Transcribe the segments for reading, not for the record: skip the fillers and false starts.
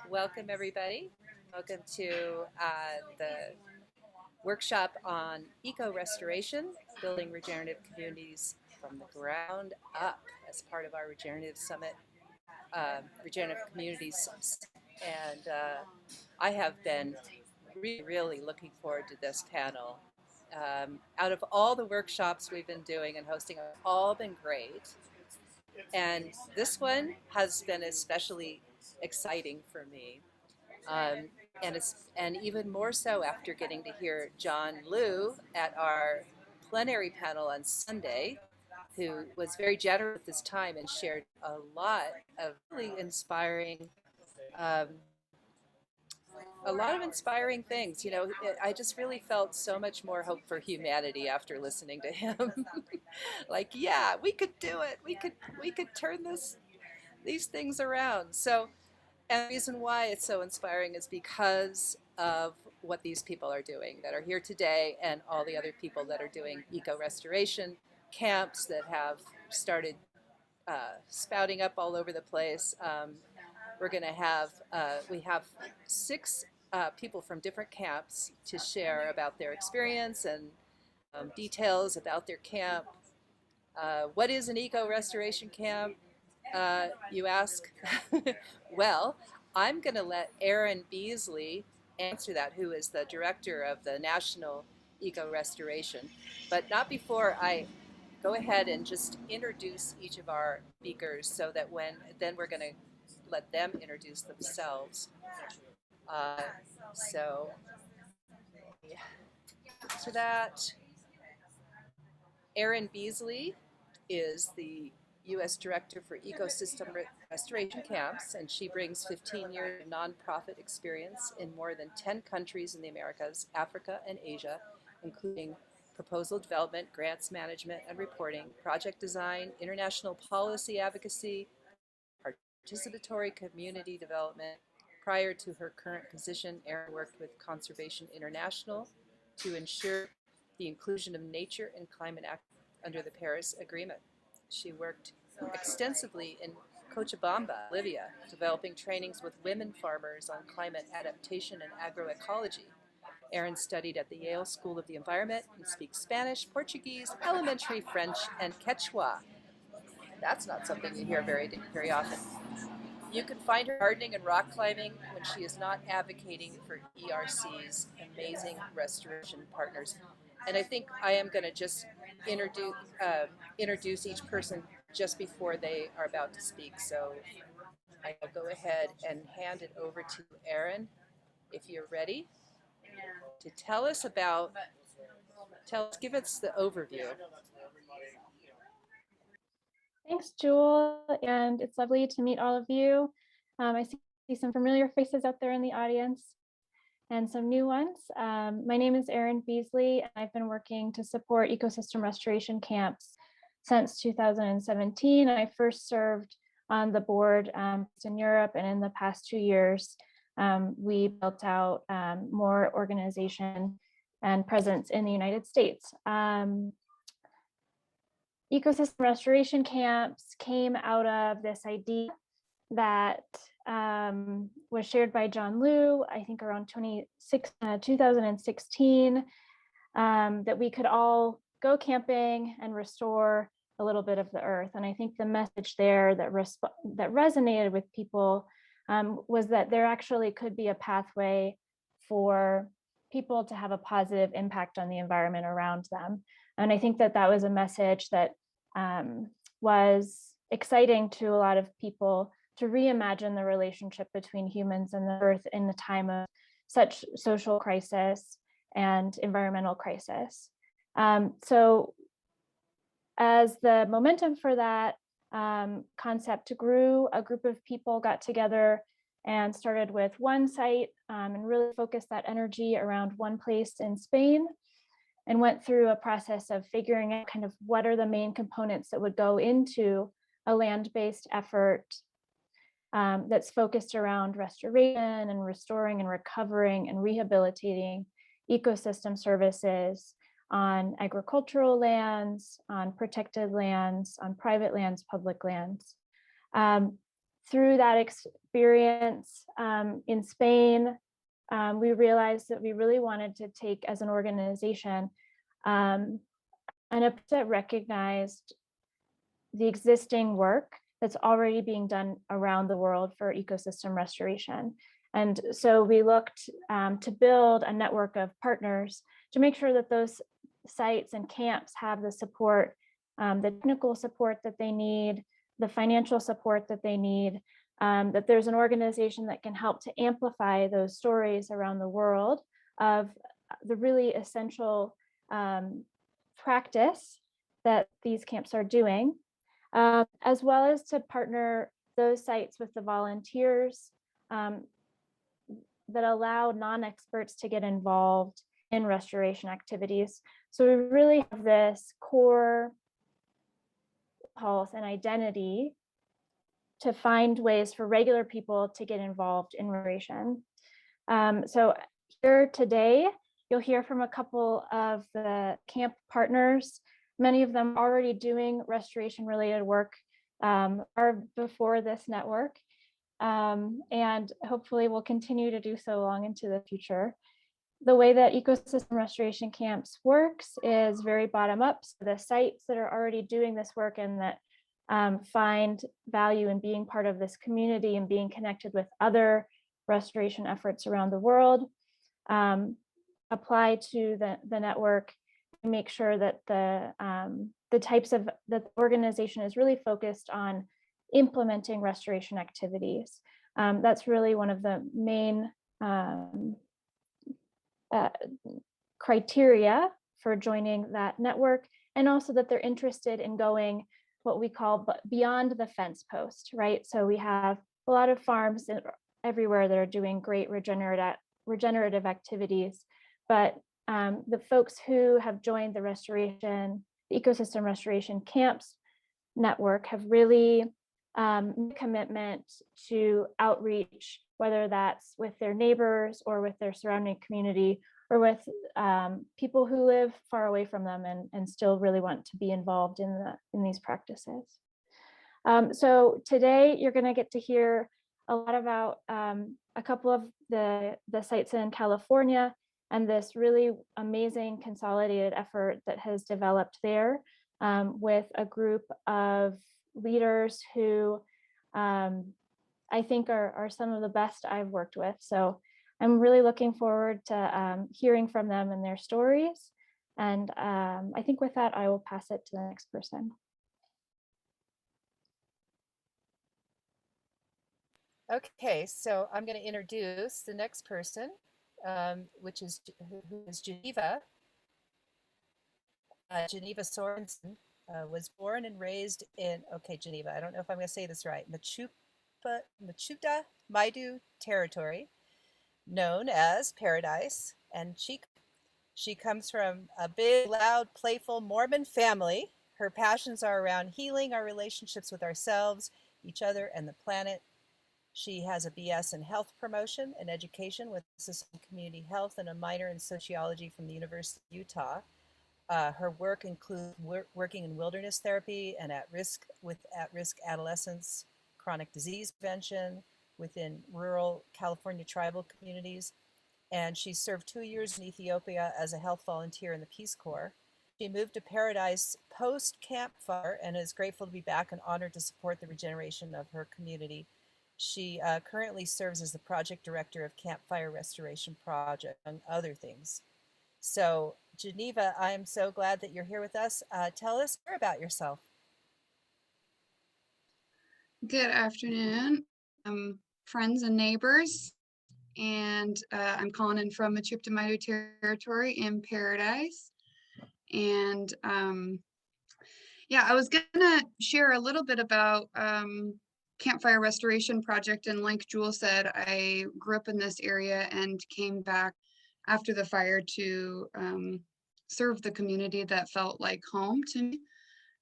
Welcome, everybody. Welcome to the workshop on eco-restoration, building regenerative communities from the ground up as part of our Regenerative Summit, Regenerative Communities. And I have been really looking forward to this panel. Out of all the workshops we've been doing and hosting, have all been great. And this one has been especially exciting for me. Um, and even more so after getting to hear John Liu at our plenary panel on Sunday, who was very generous with his time and shared a lot of really inspiring, um, a lot of inspiring things. I just really felt so much more hope for humanity after listening to him. Like, yeah, we could do it. We could turn these things around. So, and the reason why it's so inspiring is because of what these people are doing that are here today, and all the other people that are doing eco-restoration camps that have started spouting up all over the place. We have six people from different camps to share about their experience and details about their camp. What is an eco-restoration camp? You ask? Well, I'm going to let Erin Beasley answer that, who is the director of the National Eco Restoration. But not before I go ahead and just introduce each of our speakers, so that then we're going to let them introduce themselves. Uh, so, yeah, to that, Erin Beasley is the U.S. Director for Ecosystem Restoration Camps, and she brings 15 years of nonprofit experience in more than 10 countries in the Americas, Africa, and Asia, including proposal development, grants management and reporting, project design, international policy advocacy, participatory community development. Prior to her current position, Erin worked with Conservation International to ensure the inclusion of nature and climate action under the Paris Agreement. She worked extensively in Cochabamba, Bolivia, developing trainings with women farmers on climate adaptation and agroecology. Erin studied at the Yale School of the Environment and speaks Spanish, Portuguese, elementary French, and Quechua. That's not something you hear very often. You can find her gardening and rock climbing when she is not advocating for ERC's amazing restoration partners. And I think I am going to just introduce each person just before they are about to speak. So I'll go ahead and hand it over to Erin, if you're ready, to give us the overview. Thanks, Jewel, and it's lovely to meet all of you. I see some familiar faces out there in the audience and some new ones. My name is Erin Beasley, and I've been working to support ecosystem restoration camps since 2017. I first served on the board in Europe, and in the past 2 years, we built out more organization and presence in the United States. Ecosystem restoration camps came out of this idea that was shared by John Liu, I think around 2016, that we could all go camping and restore a little bit of the earth. And I think the message there that resonated with people was that there actually could be a pathway for people to have a positive impact on the environment around them. And I think that that was a message that was exciting to a lot of people, to reimagine the relationship between humans and the earth in a time of such social crisis and environmental crisis. So as the momentum for that concept grew, a group of people got together and started with one site and really focused that energy around one place in Spain, and went through a process of figuring out kind of what are the main components that would go into a land-based effort that's focused around restoration and restoring and recovering and rehabilitating ecosystem services on agricultural lands, on protected lands, on private lands, public lands. through that experience in Spain, we realized that we really wanted to take, as an organization, an approach that recognized the existing work that's already being done around the world for ecosystem restoration. And so we looked to build a network of partners to make sure that those sites and camps have the support, the technical support that they need, the financial support that they need, that there's an organization that can help to amplify those stories around the world of the really essential practice that these camps are doing, as well as to partner those sites with the volunteers that allow non-experts to get involved in restoration activities. So we really have this core pulse and identity to find ways for regular people to get involved in restoration. So here today, you'll hear from a couple of the camp partners. Many of them already doing restoration related work are before this network, and hopefully will continue to do so long into the future. The way that ecosystem restoration camps works is very bottom up. So the sites that are already doing this work and that find value in being part of this community and being connected with other restoration efforts around the world apply to the network and make sure that the types of the organization is really focused on implementing restoration activities. That's really one of the main criteria for joining that network, and also that they're interested in going what we call beyond the fence post, right? So we have a lot of farms everywhere that are doing great regenerative activities, but the folks who have joined the ecosystem restoration camps network have really made a commitment to outreach, whether that's with their neighbors or with their surrounding community, or with people who live far away from them and still really want to be involved in these practices. So today you're going to get to hear a lot about a couple of the sites in California and this really amazing consolidated effort that has developed there with a group of leaders who I think are some of the best I've worked with. So I'm really looking forward to hearing from them and their stories. And I think with that, I will pass it to the next person. Okay, so I'm going to introduce the next person, who is Geneva. Geneva Sorensen was born and raised in, Geneva, I don't know if I'm going to say this right, Machuta Maidu territory, known as Paradise. And she comes from a big, loud, playful Mormon family. Her passions are around healing our relationships with ourselves, each other, and the planet. She has a BS in health promotion and education with emphasis on community health and a minor in sociology from the University of Utah. Her work includes working in wilderness therapy and at-risk adolescents, chronic disease prevention within rural California tribal communities. And she served 2 years in Ethiopia as a health volunteer in the Peace Corps. She moved to Paradise post-campfire and is grateful to be back and honored to support the regeneration of her community. She currently serves as the project director of Campfire Restoration Project, among other things. So, Geneva, I'm so glad that you're here with us. Tell us more about yourself. Good afternoon, friends and neighbors. And I'm calling in from Mechoopda Maidu territory in Paradise. And yeah, I was gonna share a little bit about Campfire Restoration Project. And like Jewel said, I grew up in this area and came back after the fire to serve the community that felt like home to me.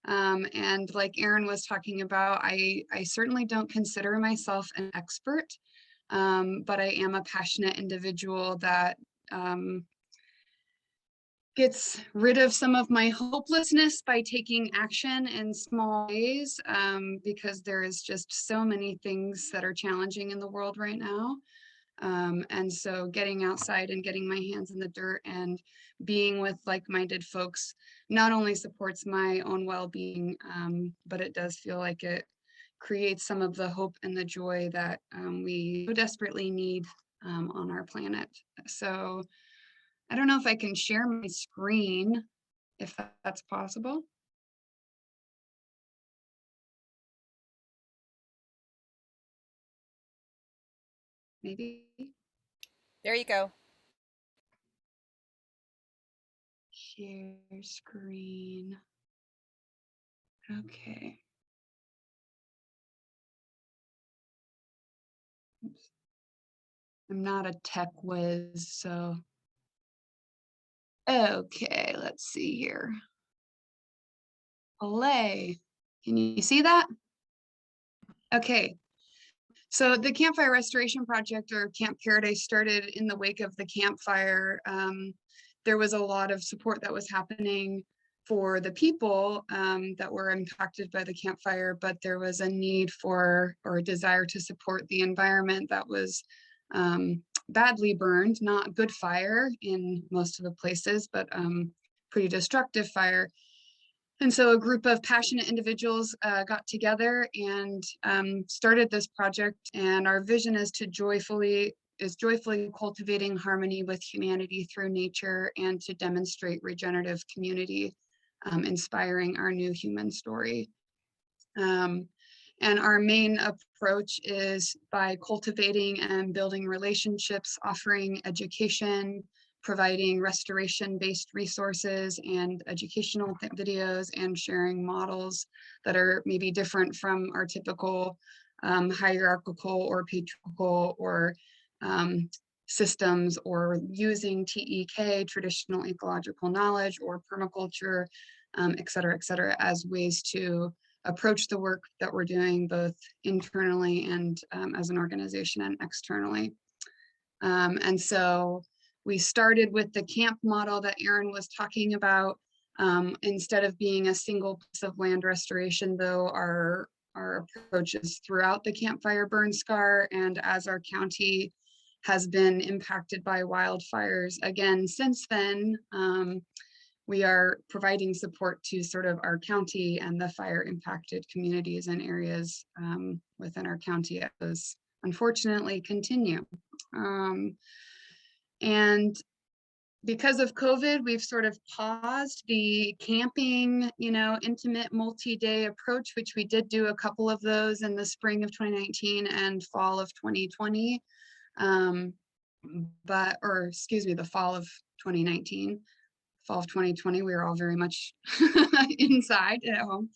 And like Erin was talking about, I certainly don't consider myself an expert, but I am a passionate individual that gets rid of some of my hopelessness by taking action in small ways, because there is just so many things that are challenging in the world right now. And so getting outside and getting my hands in the dirt and being with like-minded folks not only supports my own well-being, but it does feel like it creates some of the hope and the joy that we so desperately need on our planet. So I don't know if I can share my screen, if that's possible. Maybe. There you go. Share screen. Okay. Oops. I'm not a tech whiz, so. Okay, let's see here. Play. Can you see that? Okay. So the Campfire Restoration Project, or Camp Paradise, started in the wake of the campfire. There was a lot of support that was happening for the people that were impacted by the campfire, but there was a need for, or a desire to support the environment that was badly burned, not good fire in most of the places, but pretty destructive fire. And so a group of passionate individuals got together and started this project. And our vision is to joyfully cultivating harmony with humanity through nature and to demonstrate regenerative community, inspiring our new human story. And our main approach is by cultivating and building relationships, offering education, providing restoration-based resources and educational videos, and sharing models that are maybe different from our typical hierarchical or patriarchal or systems, or using TEK, traditional ecological knowledge, or permaculture, et cetera, as ways to approach the work that we're doing both internally and as an organization and externally. And so we started with the camp model that Erin was talking about. Instead of being a single piece of land restoration, though, our approach is throughout the campfire burn scar, and as our county has been impacted by wildfires again since then, we are providing support to sort of our county and the fire impacted communities and areas within our county as those unfortunately continue. And because of COVID, we've sort of paused the camping, intimate multi-day approach, which we did do a couple of those in the spring of 2019 and fall of 2020. The fall of 2019. Fall of 2020, we were all very much inside at home.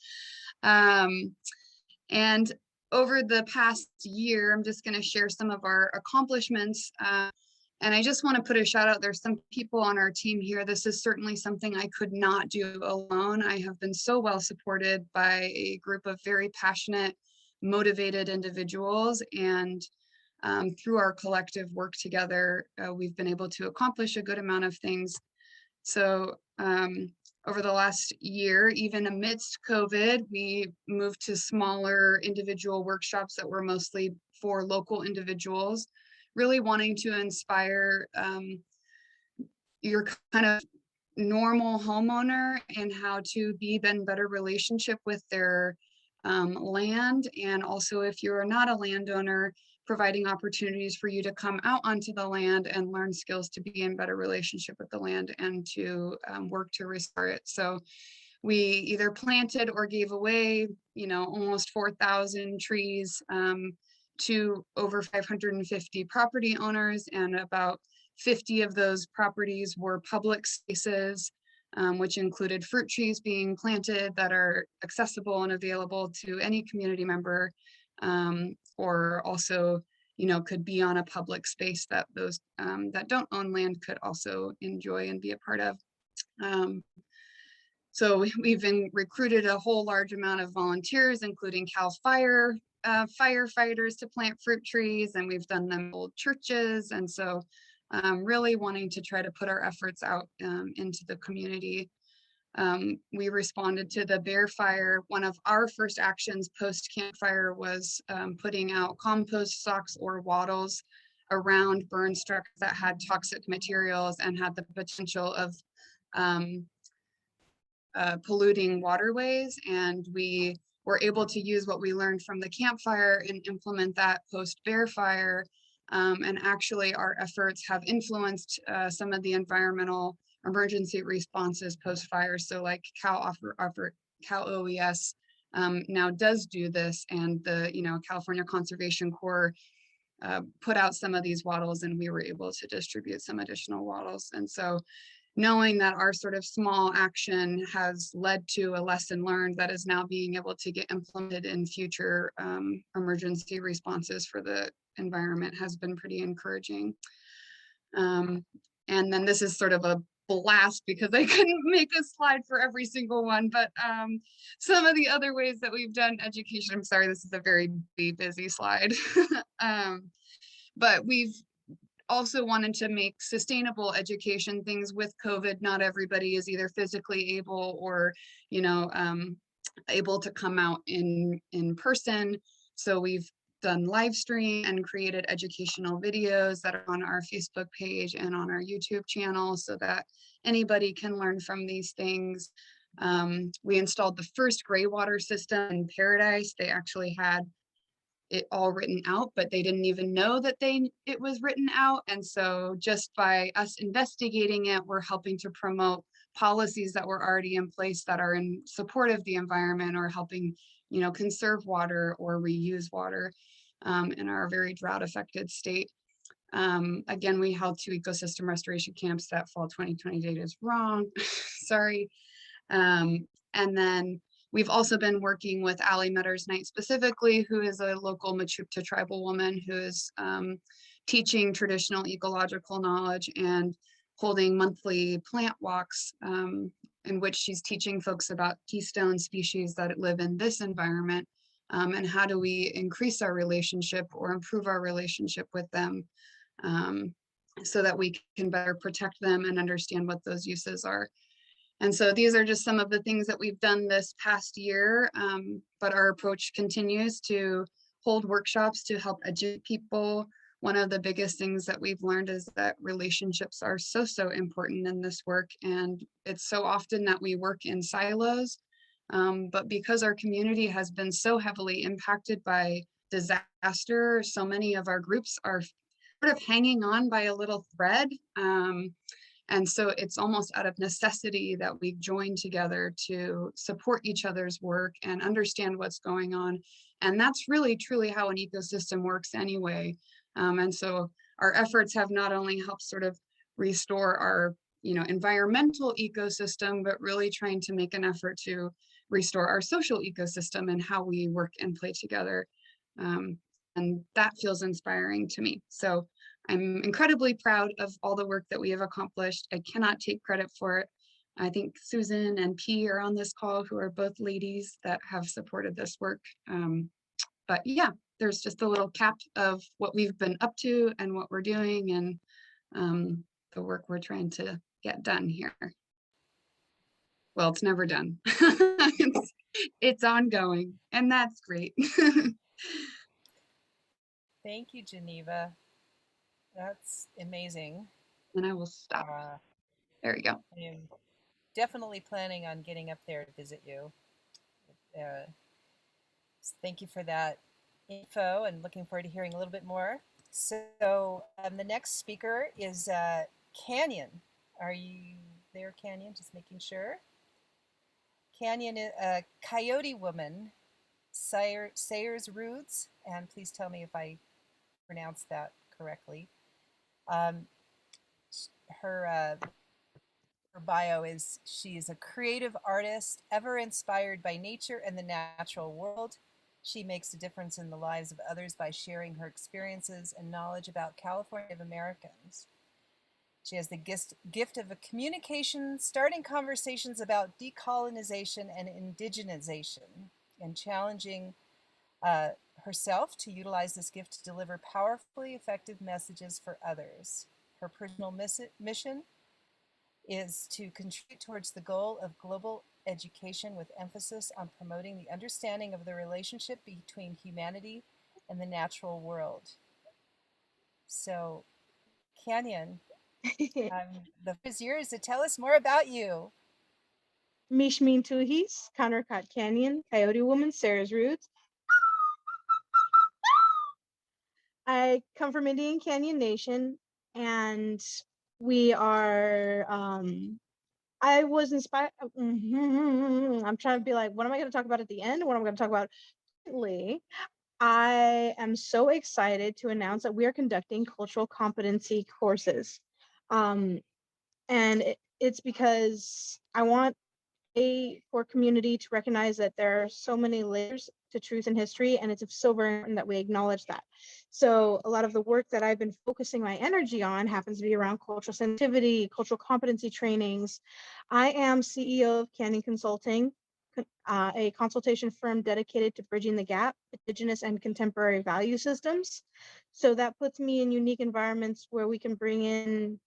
And over the past year, I'm just going to share some of our accomplishments. And I just want to put a shout out. There's some people on our team here. This is certainly something I could not do alone. I have been so well supported by a group of very passionate, motivated individuals. And through our collective work together, we've been able to accomplish a good amount of things. So over the last year, even amidst COVID, we moved to smaller individual workshops that were mostly for local individuals, really wanting to inspire your kind of normal homeowner and how to be in better relationship with their land. And also, if you're not a landowner, providing opportunities for you to come out onto the land and learn skills to be in better relationship with the land and to work to restore it. So we either planted or gave away, almost 4,000 trees to over 550 property owners, and about 50 of those properties were public spaces, which included fruit trees being planted that are accessible and available to any community member, or also, could be on a public space that those that don't own land could also enjoy and be a part of. So we've recruited a whole large amount of volunteers, including CAL FIRE firefighters to plant fruit trees, and we've done them in old churches. And so really wanting to try to put our efforts out into the community. We responded to the bear fire. One of our first actions post campfire was putting out compost socks or wattles around burn structures that had toxic materials and had the potential of polluting waterways. And we were able to use what we learned from the campfire and implement that post bear fire. And actually our efforts have influenced some of the environmental emergency responses post fire. So like Cal OES now does do this, and the California Conservation Corps put out some of these wattles, and we were able to distribute some additional wattles. And so knowing that our sort of small action has led to a lesson learned that is now being able to get implemented in future emergency responses for the environment has been pretty encouraging. And then this is sort of a blast because I couldn't make a slide for every single one, but some of the other ways that we've done education, I'm sorry, this is a very busy slide. But we've also wanted to make sustainable education things with COVID. Not everybody is either physically able or, able to come out in person. So we've done live stream and created educational videos that are on our Facebook page and on our YouTube channel so that anybody can learn from these things. We installed the first gray water system in Paradise. They actually had it all written out, but they didn't even know that it was written out. And so just by us investigating it, we're helping to promote policies that were already in place that are in support of the environment or helping, conserve water or reuse water in our very drought affected state. Again, we held 2 ecosystem restoration camps. That fall 2020 date is wrong. Sorry. And then we've also been working with Allie Metters Knight specifically, who is a local Mechoopda tribal woman who is teaching traditional ecological knowledge and holding monthly plant walks in which she's teaching folks about keystone species that live in this environment and how do we increase our relationship or improve our relationship with them so that we can better protect them and understand what those uses are. And so these are just some of the things that we've done this past year, but our approach continues to hold workshops to help educate people. One of the biggest things that we've learned is that relationships are so important in this work. And it's so often that we work in silos, but because our community has been so heavily impacted by disaster, so many of our groups are sort of hanging on by a little thread. And so it's almost out of necessity that we join together to support each other's work and understand what's going on. And that's really truly how an ecosystem works anyway. And so our efforts have not only helped sort of restore our environmental ecosystem, but really trying to make an effort to restore our social ecosystem and how we work and play together. And that feels inspiring to me. So I'm incredibly proud of all the work that we have accomplished. I cannot take credit for it. I think Susan and P are on this call, who are both ladies that have supported this work. But yeah, there's just a little cap of what we've been up to and what we're doing and the work we're trying to get done here. Well, it's never done. It's ongoing, and that's great. Thank you, Geneva. That's amazing. And I will stop. There we go. I am definitely planning on getting up there to visit you. Thank you for that info and looking forward to hearing a little bit more. So the next speaker is Canyon. Are you there, Canyon? Just making sure. Canyon is a Coyote woman, Sayers Roots, and please tell me if I pronounced that correctly. Her bio is she is a creative artist, ever inspired by nature and the natural world. She makes a difference in the lives of others by sharing her experiences and knowledge about California Native Americans. She has the gift of a communication, starting conversations about decolonization and indigenization, and challenging herself to utilize this gift to deliver powerfully effective messages for others. Her personal mission is to contribute towards the goal of global education with emphasis on promoting the understanding of the relationship between humanity and the natural world. So, Canyon, the floor is yours to tell us more about you. Mishmin Tuhis, Connercott Canyon, Coyote Woman, Sarah's Roots. I come from Indian Canyon Nation, and we are, I was inspired. I'm trying to be like, what am I going to talk about at the end? What am I going to talk about? I am so excited to announce that we are conducting cultural competency courses. And it's because I want for community to recognize that there are so many layers to truth and history, and it's so very important that we acknowledge that. So a lot of the work that I've been focusing my energy on happens to be around cultural sensitivity, cultural competency trainings. I am CEO of Canyon Consulting, a consultation firm dedicated to bridging the gap, Indigenous and contemporary value systems. So that puts me in unique environments where we can bring in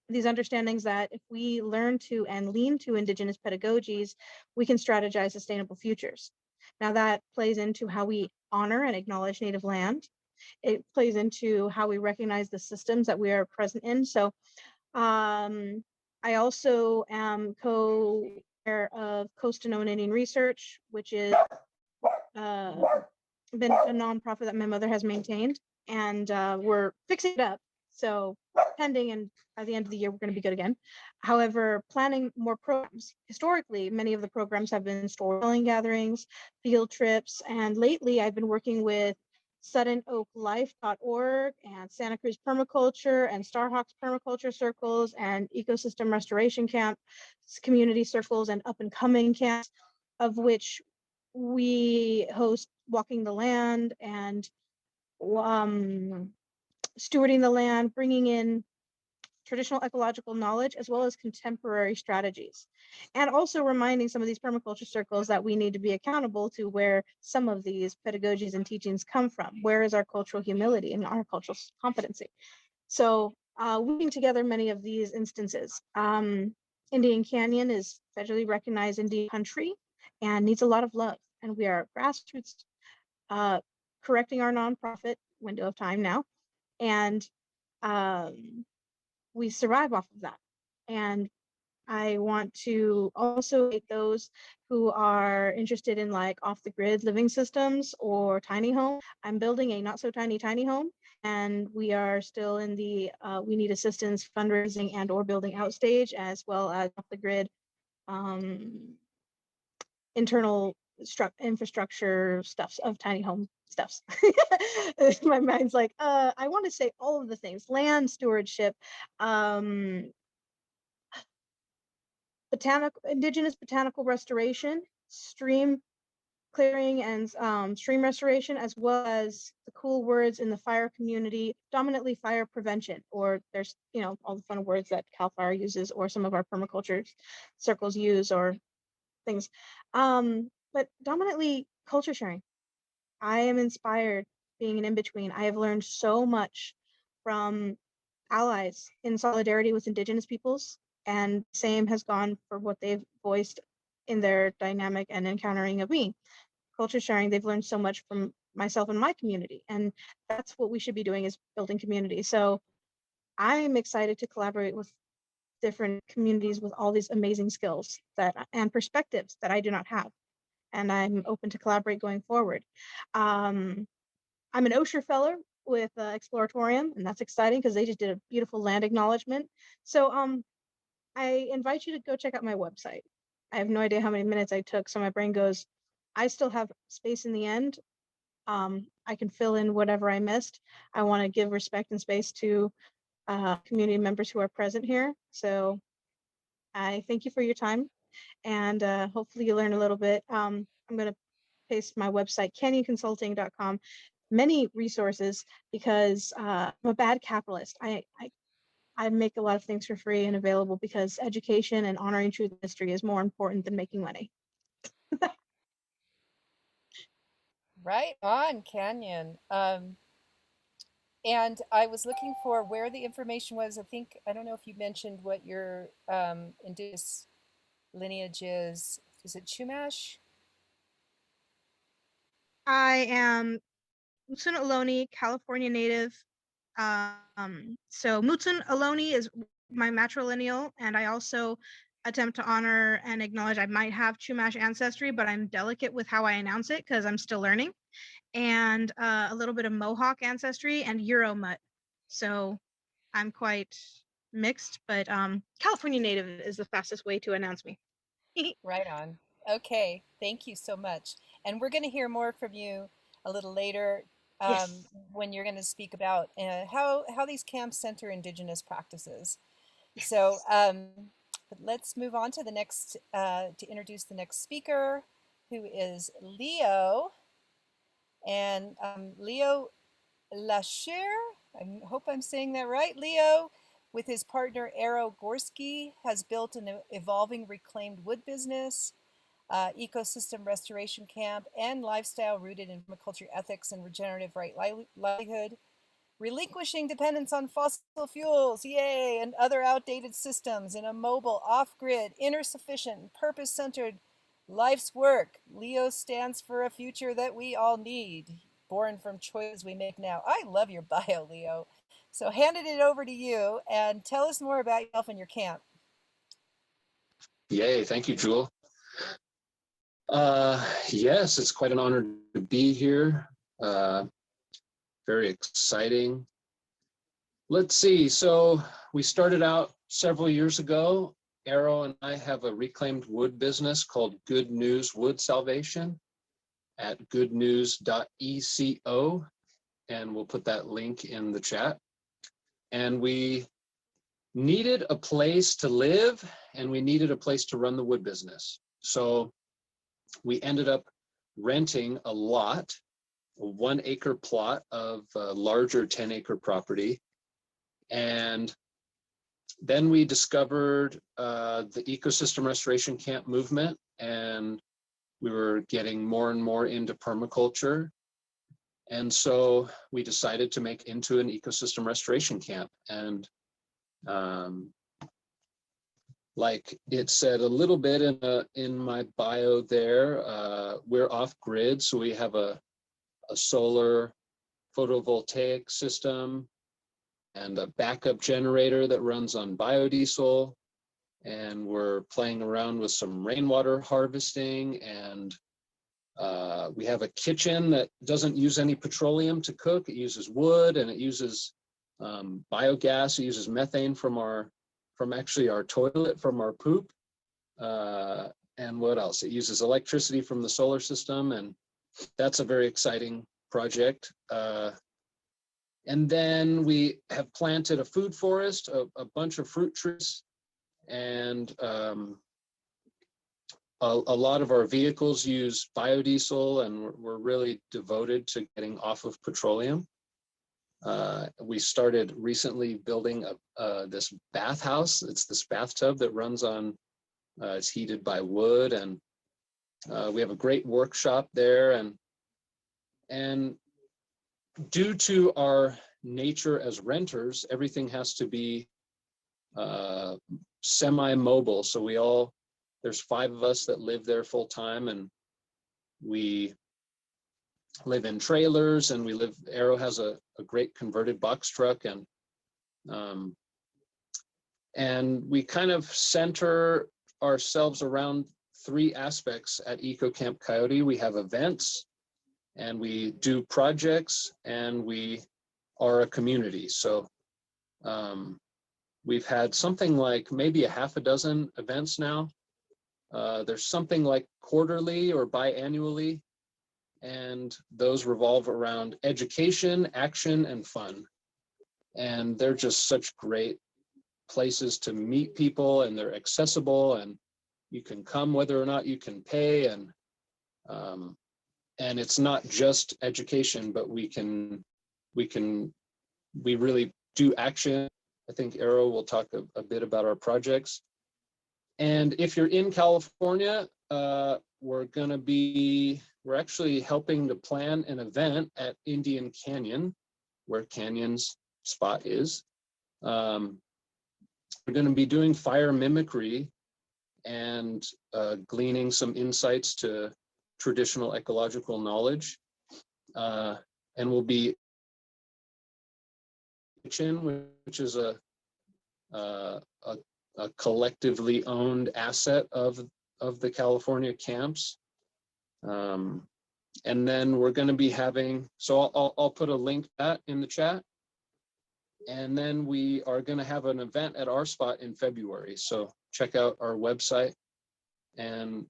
these understandings that if we learn to and lean to Indigenous pedagogies, we can strategize sustainable futures. Now that plays into how we honor and acknowledge Native land. It plays into how we recognize the systems that we are present in. So I also am co-chair of Coast and Indian Research, which is been a nonprofit that my mother has maintained, and we're fixing it up. So pending, and by the end of the year, we're going to be good again. However, planning more programs. Historically, many of the programs have been storytelling gatherings, field trips, and lately I've been working with SuddernOakLife.org and Santa Cruz Permaculture and Starhawks Permaculture Circles and Ecosystem Restoration Camp, community circles, and up and coming camps, of which we host walking the land and stewarding the land, bringing in traditional ecological knowledge as well as contemporary strategies, and also reminding some of these permaculture circles that we need to be accountable to where some of these pedagogies and teachings come from. Where is our cultural humility and our cultural competency? So weaving together many of these instances. Indian Canyon is federally recognized Indian country and needs a lot of love, and we are grassroots, correcting our nonprofit window of time now, and we survive off of that. And I want to also aid those who are interested in like off the grid living systems or tiny home. I'm building a not so tiny home, and we are still in the we need assistance fundraising and or building out stage, as well as off the grid internal infrastructure stuffs of tiny home stuffs. My mind's like, I want to say all of the things: land stewardship, indigenous botanical restoration, stream clearing and stream restoration, as well as the cool words in the fire community, dominantly fire prevention, or there's, all the fun words that CAL FIRE uses or some of our permaculture circles use or things. But dominantly culture sharing. I am inspired being an in-between. I have learned so much from allies in solidarity with Indigenous peoples, and same has gone for what they've voiced in their dynamic and encountering of me. Culture sharing, they've learned so much from myself and my community, and that's what we should be doing, is building community. So I'm excited to collaborate with different communities with all these amazing skills and perspectives that I do not have, and I'm open to collaborate going forward. I'm an OSHA fellow with Exploratorium, and that's exciting because they just did a beautiful land acknowledgement. So I invite you to go check out my website. I have no idea how many minutes I took, so my brain goes, I still have space in the end. I can fill in whatever I missed. I want to give respect and space to community members who are present here. So I thank you for your time, and hopefully you learn a little bit. I'm going to paste my website, canyonconsulting.com, many resources, because I'm a bad capitalist. I make a lot of things for free and available because education and honoring truth and history is more important than making money. Right on, Canyon. And I was looking for where the information was. I don't know if you mentioned what your indigenous lineage is. Is it Chumash? I am Mutsun Ohlone, California native. So Mutsun Ohlone is my matrilineal, and I also attempt to honor and acknowledge I might have Chumash ancestry, but I'm delicate with how I announce it because I'm still learning. And a little bit of Mohawk ancestry and Euromut. So I'm quite mixed, but California native is the fastest way to announce me. Right on. Okay, thank you so much. And we're going to hear more from you a little later Yes. when you're going to speak about how these camps center Indigenous practices. So Yes. but let's move on to the next, to introduce the next speaker, who is Leo. And Leo Lasher, I hope I'm saying that right. Leo, with his partner Ero Gorski, has built an evolving reclaimed wood business, ecosystem restoration camp, and lifestyle rooted in permaculture ethics and regenerative right livelihood, relinquishing dependence on fossil fuels, yay, and other outdated systems in a mobile, off-grid, inner-sufficient, purpose-centered life's work. Leo stands for a future that we all need, born from choices we make now. I love your bio, Leo. So handed it over to you and tell us more about yourself and your camp. Yay, thank you, Jewel. Yes, it's quite an honor to be here. Very exciting. Let's see, so we started out several years ago. Arrow and I have a reclaimed wood business called Good News Wood Salvation at goodnews.eco, and we'll put that link in the chat. And we needed a place to live, and we needed a place to run the wood business. So we ended up renting a lot, a 1 acre plot of a larger 10-acre property. And then we discovered the ecosystem restoration camp movement, and we were getting more and more into permaculture. And so we decided to make into an ecosystem restoration camp. And like it said a little bit in my bio there, we're off grid, so we have a solar photovoltaic system and a backup generator that runs on biodiesel. And we're playing around with some rainwater harvesting, and we have a kitchen that doesn't use any petroleum to cook. It uses wood, and it uses biogas. It uses methane from actually our toilet, from our poop. And what else? It uses electricity from the solar system, and that's a very exciting project. And then we have planted a food forest, a bunch of fruit trees, and a lot of our vehicles use biodiesel, and we're really devoted to getting off of petroleum. We started recently building this bathhouse. It's this bathtub that runs on, it's heated by wood, and we have a great workshop there. And due to our nature as renters, everything has to be semi-mobile. So there's 5 of us that live there full time, and we live in trailers, and Arrow has a great converted box truck, and we kind of center ourselves around 3 aspects at Eco Camp Coyote. We have events, and we do projects, and we are a community. So we've had something like maybe a half a dozen events now. There's something like quarterly or biannually, and those revolve around education, action, and fun. And they're just such great places to meet people, and they're accessible, and you can come whether or not you can pay. And it's not just education, but we really do action. I think Arrow will talk a bit about our projects. And if you're in California, we're actually helping to plan an event at Indian Canyon where Canyon's spot is. We're going to be doing fire mimicry and gleaning some insights to traditional ecological knowledge. And we'll be which is a collectively owned asset of the California camps. And then we're going to be having, so I'll put a link to that in the chat. And then we are going to have an event at our spot in February. So check out our website. And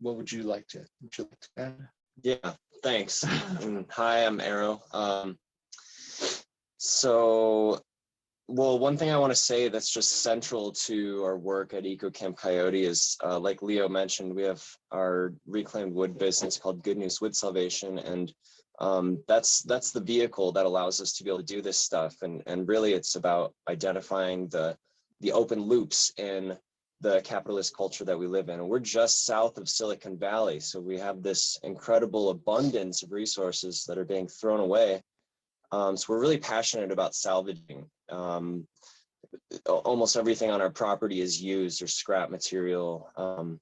what would you like to add? Yeah, thanks. And hi, I'm Arrow. Well, one thing I want to say that's just central to our work at Eco Camp Coyote is, like Leo mentioned, we have our reclaimed wood business called Good News Wood Salvation, and that's the vehicle that allows us to be able to do this stuff. And really, it's about identifying the open loops in the capitalist culture that we live in. And we're just south of Silicon Valley, so we have this incredible abundance of resources that are being thrown away. So we're really passionate about salvaging. Almost everything on our property is used or scrap material.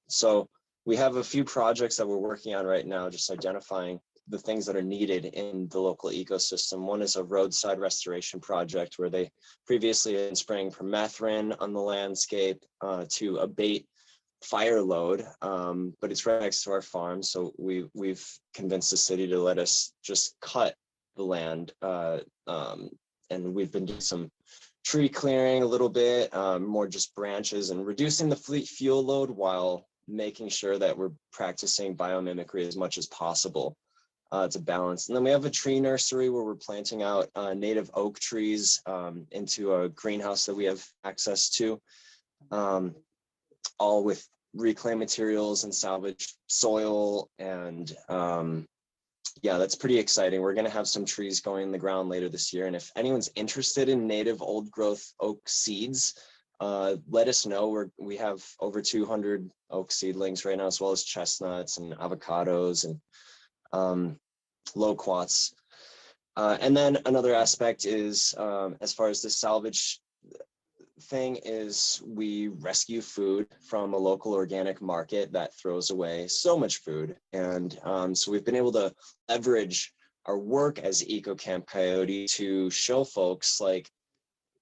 So we have a few projects that we're working on right now, just identifying the things that are needed in the local ecosystem. One is a roadside restoration project where they previously had been spraying permethrin on the landscape to abate fire load, but it's right next to our farm. So we've convinced the city to let us just cut the land, and we've been doing some tree clearing a little bit, more just branches, and reducing the fleet fuel load while making sure that we're practicing biomimicry as much as possible to balance. And then we have a tree nursery where we're planting out native oak trees into a greenhouse that we have access to, all with reclaimed materials and salvaged soil. And yeah, that's pretty exciting. We're going to have some trees going in the ground later this year. And if anyone's interested in native old growth oak seeds, let us know. We have over 200 oak seedlings right now, as well as chestnuts and avocados and loquats. And then another aspect is, as far as the salvage thing, is we rescue food from a local organic market that throws away so much food. And so we've been able to leverage our work as Eco Camp Coyote to show folks like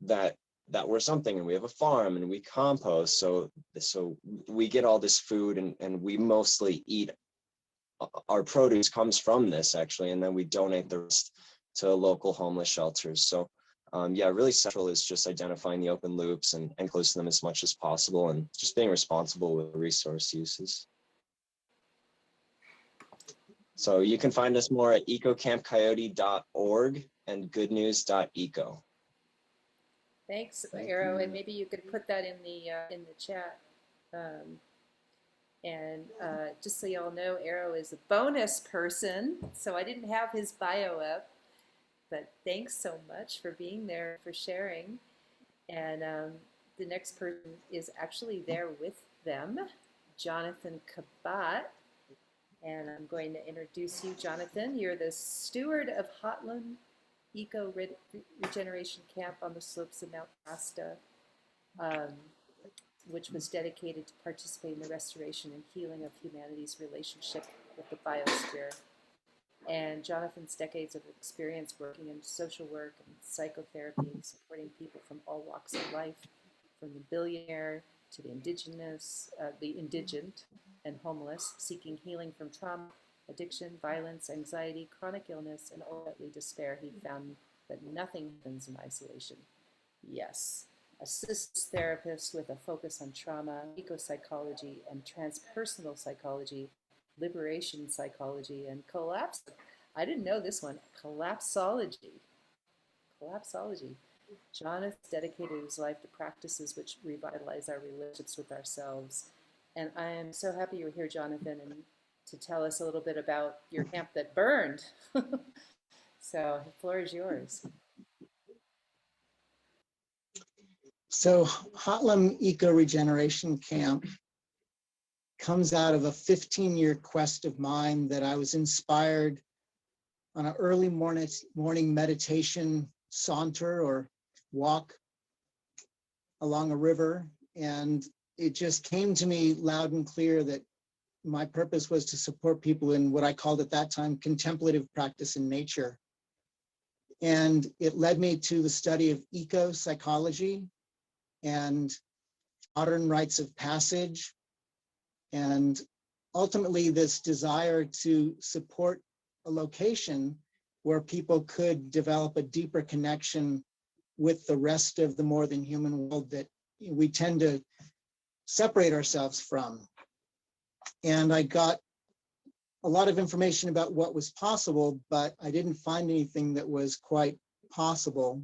that we're something, and we have a farm and we compost. So we get all this food, and we mostly eat. Our produce comes from this, actually, and then we donate the rest to local homeless shelters. So yeah, really central is just identifying the open loops and closing them as much as possible, and just being responsible with resource uses. So you can find us more at ecocampcoyote.org and goodnews.eco. Thanks, Arrow, and maybe you could put that in the chat. And just so y'all know, Arrow is a bonus person, so I didn't have his bio up, but thanks so much for being there, for sharing. And the next person is actually there with them, Jonathan Kabat. And I'm going to introduce you, Jonathan. You're the steward of Hotland Eco Regeneration Camp on the slopes of Mount Shasta, which was dedicated to participate in the restoration and healing of humanity's relationship with the biosphere. And Jonathan's decades of experience working in social work and psychotherapy, supporting people from all walks of life, from the billionaire to the indigenous, the indigent and homeless, seeking healing from trauma, addiction, violence, anxiety, chronic illness, and ultimately despair. He found that nothing happens in isolation. Yes. Assists therapists with a focus on trauma, eco-psychology, and transpersonal psychology, liberation psychology, and collapse. I didn't know this one. Collapsology. Jonathan dedicated his life to practices which revitalize our relationships with ourselves. And I am so happy you're here, Jonathan, and to tell us a little bit about your camp that burned. So the floor is yours. So Hotland Eco Regeneration Camp comes out of a 15-year quest of mine that I was inspired on an early morning meditation saunter or walk along a river. And it just came to me loud and clear that my purpose was to support people in what I called at that time contemplative practice in nature. And it led me to the study of eco-psychology and modern rites of passage, and ultimately this desire to support a location where people could develop a deeper connection with the rest of the more than human world that we tend to separate ourselves from. And I got a lot of information about what was possible, but I didn't find anything that was quite possible.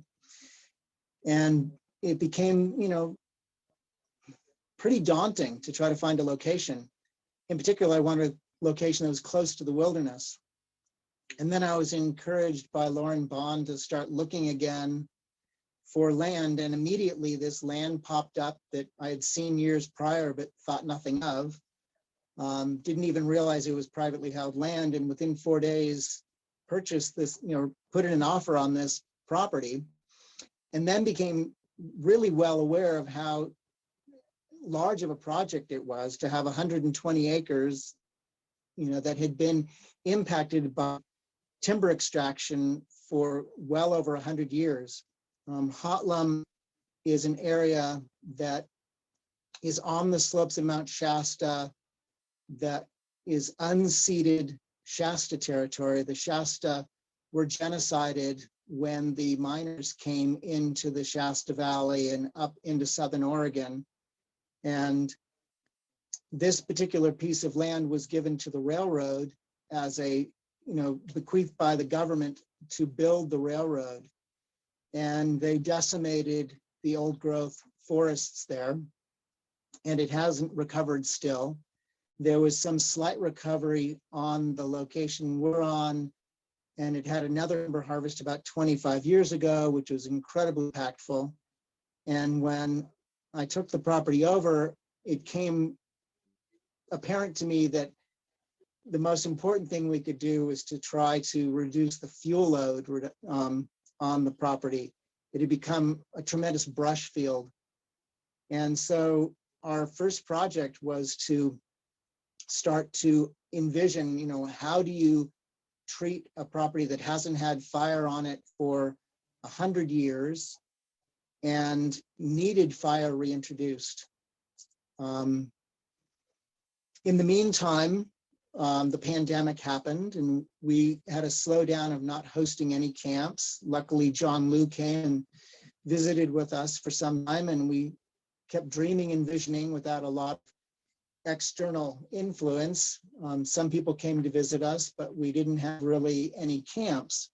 And it became, pretty daunting to try to find a location. In particular, I wanted a location that was close to the wilderness. And then I was encouraged by Lauren Bond to start looking again for land. And immediately this land popped up that I had seen years prior, but thought nothing of. Didn't even realize it was privately held land. And within 4 days, purchased this, put in an offer on this property, and then became really well aware of how large of a project it was to have 120 acres, that had been impacted by timber extraction for well over 100 years. Hotlam is an area that is on the slopes of Mount Shasta that is unceded Shasta territory. The Shasta were genocided when the miners came into the Shasta Valley and up into Southern Oregon. And this particular piece of land was given to the railroad as a, bequeathed by the government to build the railroad. And they decimated the old growth forests there, and it hasn't recovered still. There was some slight recovery on the location we're on, and it had another timber harvest about 25 years ago, which was incredibly impactful. And when I took the property over, it came apparent to me that the most important thing we could do was to try to reduce the fuel load on the property. It had become a tremendous brush field. And so our first project was to start to envision, how do you treat a property that hasn't had fire on it for 100 years and needed fire reintroduced. In the meantime, the pandemic happened and we had a slowdown of not hosting any camps. Luckily, John Liu came and visited with us for some time, and we kept dreaming and visioning without a lot of external influence. Some people came to visit us, but we didn't have really any camps.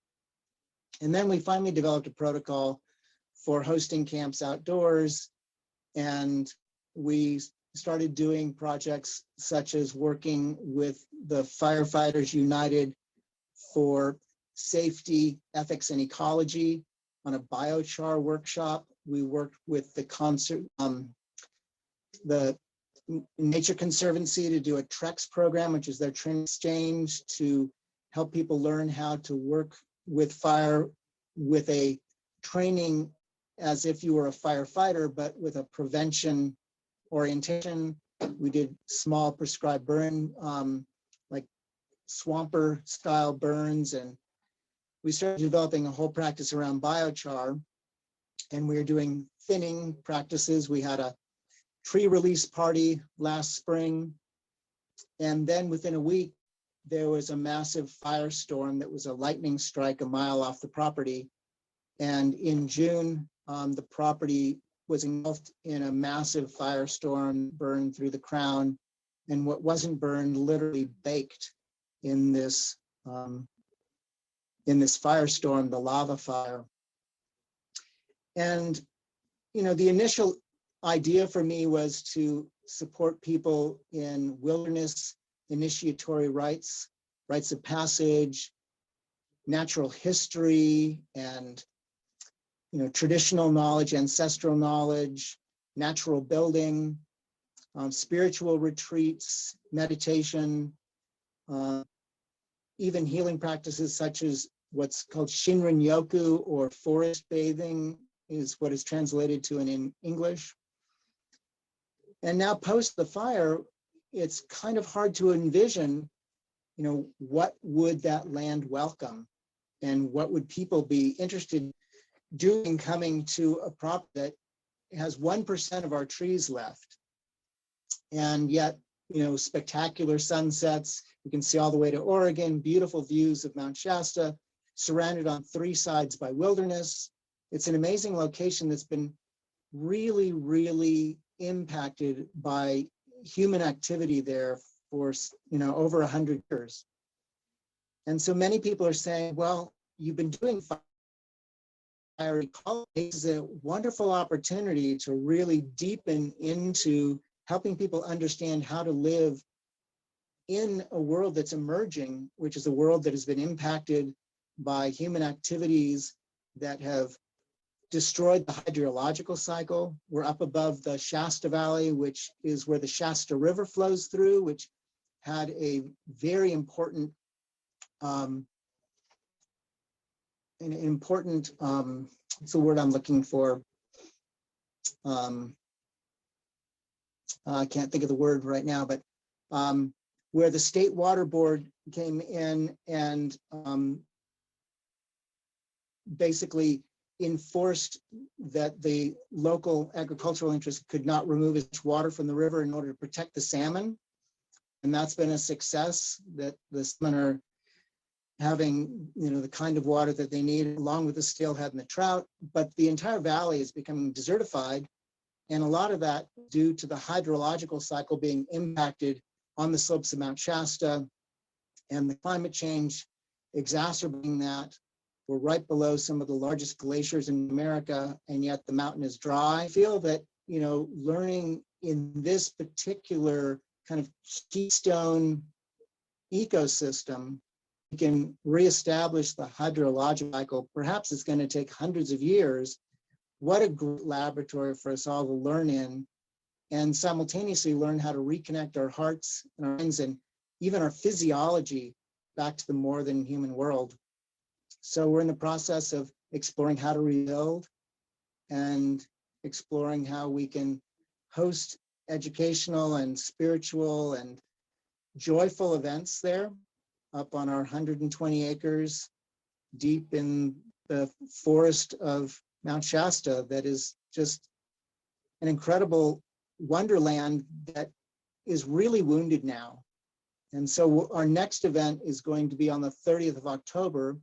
And then we finally developed a protocol for hosting camps outdoors, and we started doing projects such as working with the Firefighters United for safety, ethics, and ecology on a biochar workshop. We worked with the Nature Conservancy to do a TREX program, which is their training exchange to help people learn how to work with fire with a training as if you were a firefighter, but with a prevention orientation. We did small prescribed burn, like swamper style burns, and we started developing a whole practice around biochar, and we were doing thinning practices. We had a tree release party last spring, and then within a week there was a massive firestorm that was a lightning strike a mile off the property, and in June the property was engulfed in a massive firestorm, burned through the crown, and what wasn't burned literally baked in this firestorm, the lava fire. And the initial idea for me was to support people in wilderness initiatory rites, rites of passage, natural history, and traditional knowledge, ancestral knowledge, natural building, spiritual retreats, meditation, even healing practices such as what's called Shinrin-yoku, or forest bathing is what is translated to in English. And now post the fire, it's kind of hard to envision, what would that land welcome, and what would people be interested in doing coming to a property that has 1% of our trees left. And yet, spectacular sunsets. You can see all the way to Oregon, beautiful views of Mount Shasta, surrounded on 3 sides by wilderness. It's an amazing location that's been really, really impacted by human activity there for, over 100 years. And so many people are saying, well, you've been doing fire ecology. It's a wonderful opportunity to really deepen into helping people understand how to live in a world that's emerging, which is a world that has been impacted by human activities that have destroyed the hydrological cycle. We're up above the Shasta Valley, which is where the Shasta River flows through, which had a very important, what's the word I'm looking for? I can't think of the word right now, but where the State Water Board came in and basically enforced that the local agricultural interests could not remove as much water from the river in order to protect the salmon. And that's been a success, that the salmon are having, the kind of water that they need, along with the steelhead and the trout. But the entire valley is becoming desertified. And a lot of that due to the hydrological cycle being impacted on the slopes of Mount Shasta, and the climate change exacerbating that. We're right below some of the largest glaciers in America, and yet the mountain is dry. I feel that, learning in this particular kind of keystone ecosystem, we can reestablish the hydrological cycle. Perhaps it's going to take hundreds of years. What a great laboratory for us all to learn in, and simultaneously learn how to reconnect our hearts and our minds and even our physiology back to the more than human world. So we're in the process of exploring how to rebuild and exploring how we can host educational and spiritual and joyful events there up on our 120 acres deep in the forest of Mount Shasta. That is just an incredible wonderland that is really wounded now. And so our next event is going to be on the 30th of October,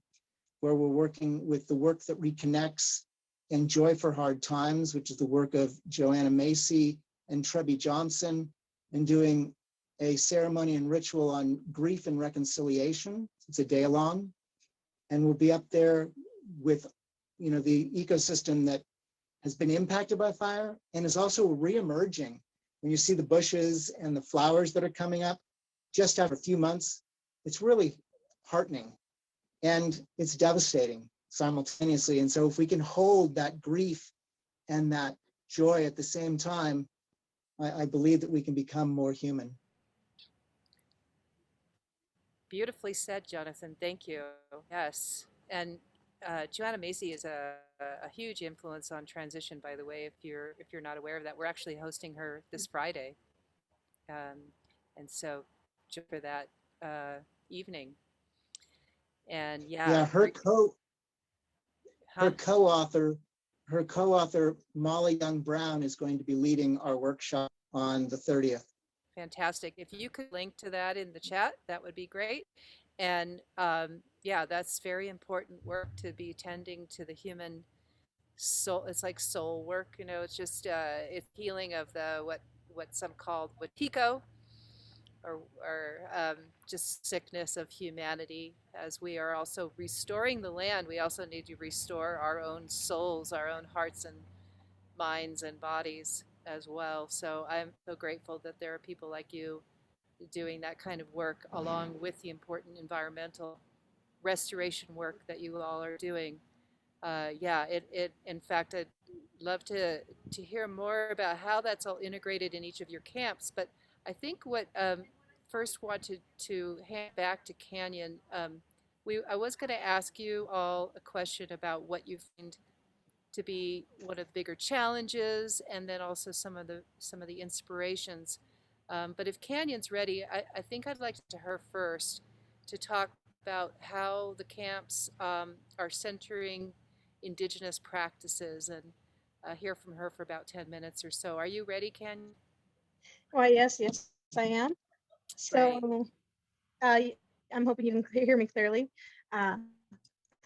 where we're working with the Work That Reconnects and Joy for Hard Times, which is the work of Joanna Macy and Trebby Johnson, and doing a ceremony and ritual on grief and reconciliation. It's a day long, and we'll be up there with, the ecosystem that has been impacted by fire and is also re-emerging. When you see the bushes and the flowers that are coming up just after a few months, it's really heartening and it's devastating simultaneously. And so if we can hold that grief and that joy at the same time, I believe that we can become more human. Beautifully said, Jonathan. Thank you. Yes. And Joanna Macy is a huge influence on transition, by the way, if you're not aware of that. We're actually hosting her this Friday. And so for that evening. And Yeah, her co-author Molly Young Brown is going to be leading our workshop on the 30th. Fantastic. If you could link to that in the chat, that would be great. And yeah, that's very important work, to be tending to the human soul. It's like soul work, it's just it's healing of the what some called Watiko, or just sickness of humanity. As we are also restoring the land, we also need to restore our own souls, our own hearts and minds and bodies as well. So I'm so grateful that there are people like you doing that kind of work, along with the important environmental restoration work that you all are doing. Yeah, it in fact, I'd love to hear more about how that's all integrated in each of your camps. But I think what first wanted to hand back to Canyon I was going to ask you all a question about what you find to be one of the bigger challenges, and then also some of the inspirations. But if Canyon's ready, I think I'd like to her first to talk about how the camps are centering Indigenous practices, and hear from her for about 10 minutes or so. Are you ready, Canyon? Why, yes, I am. Great. So I'm hoping you can hear me clearly. I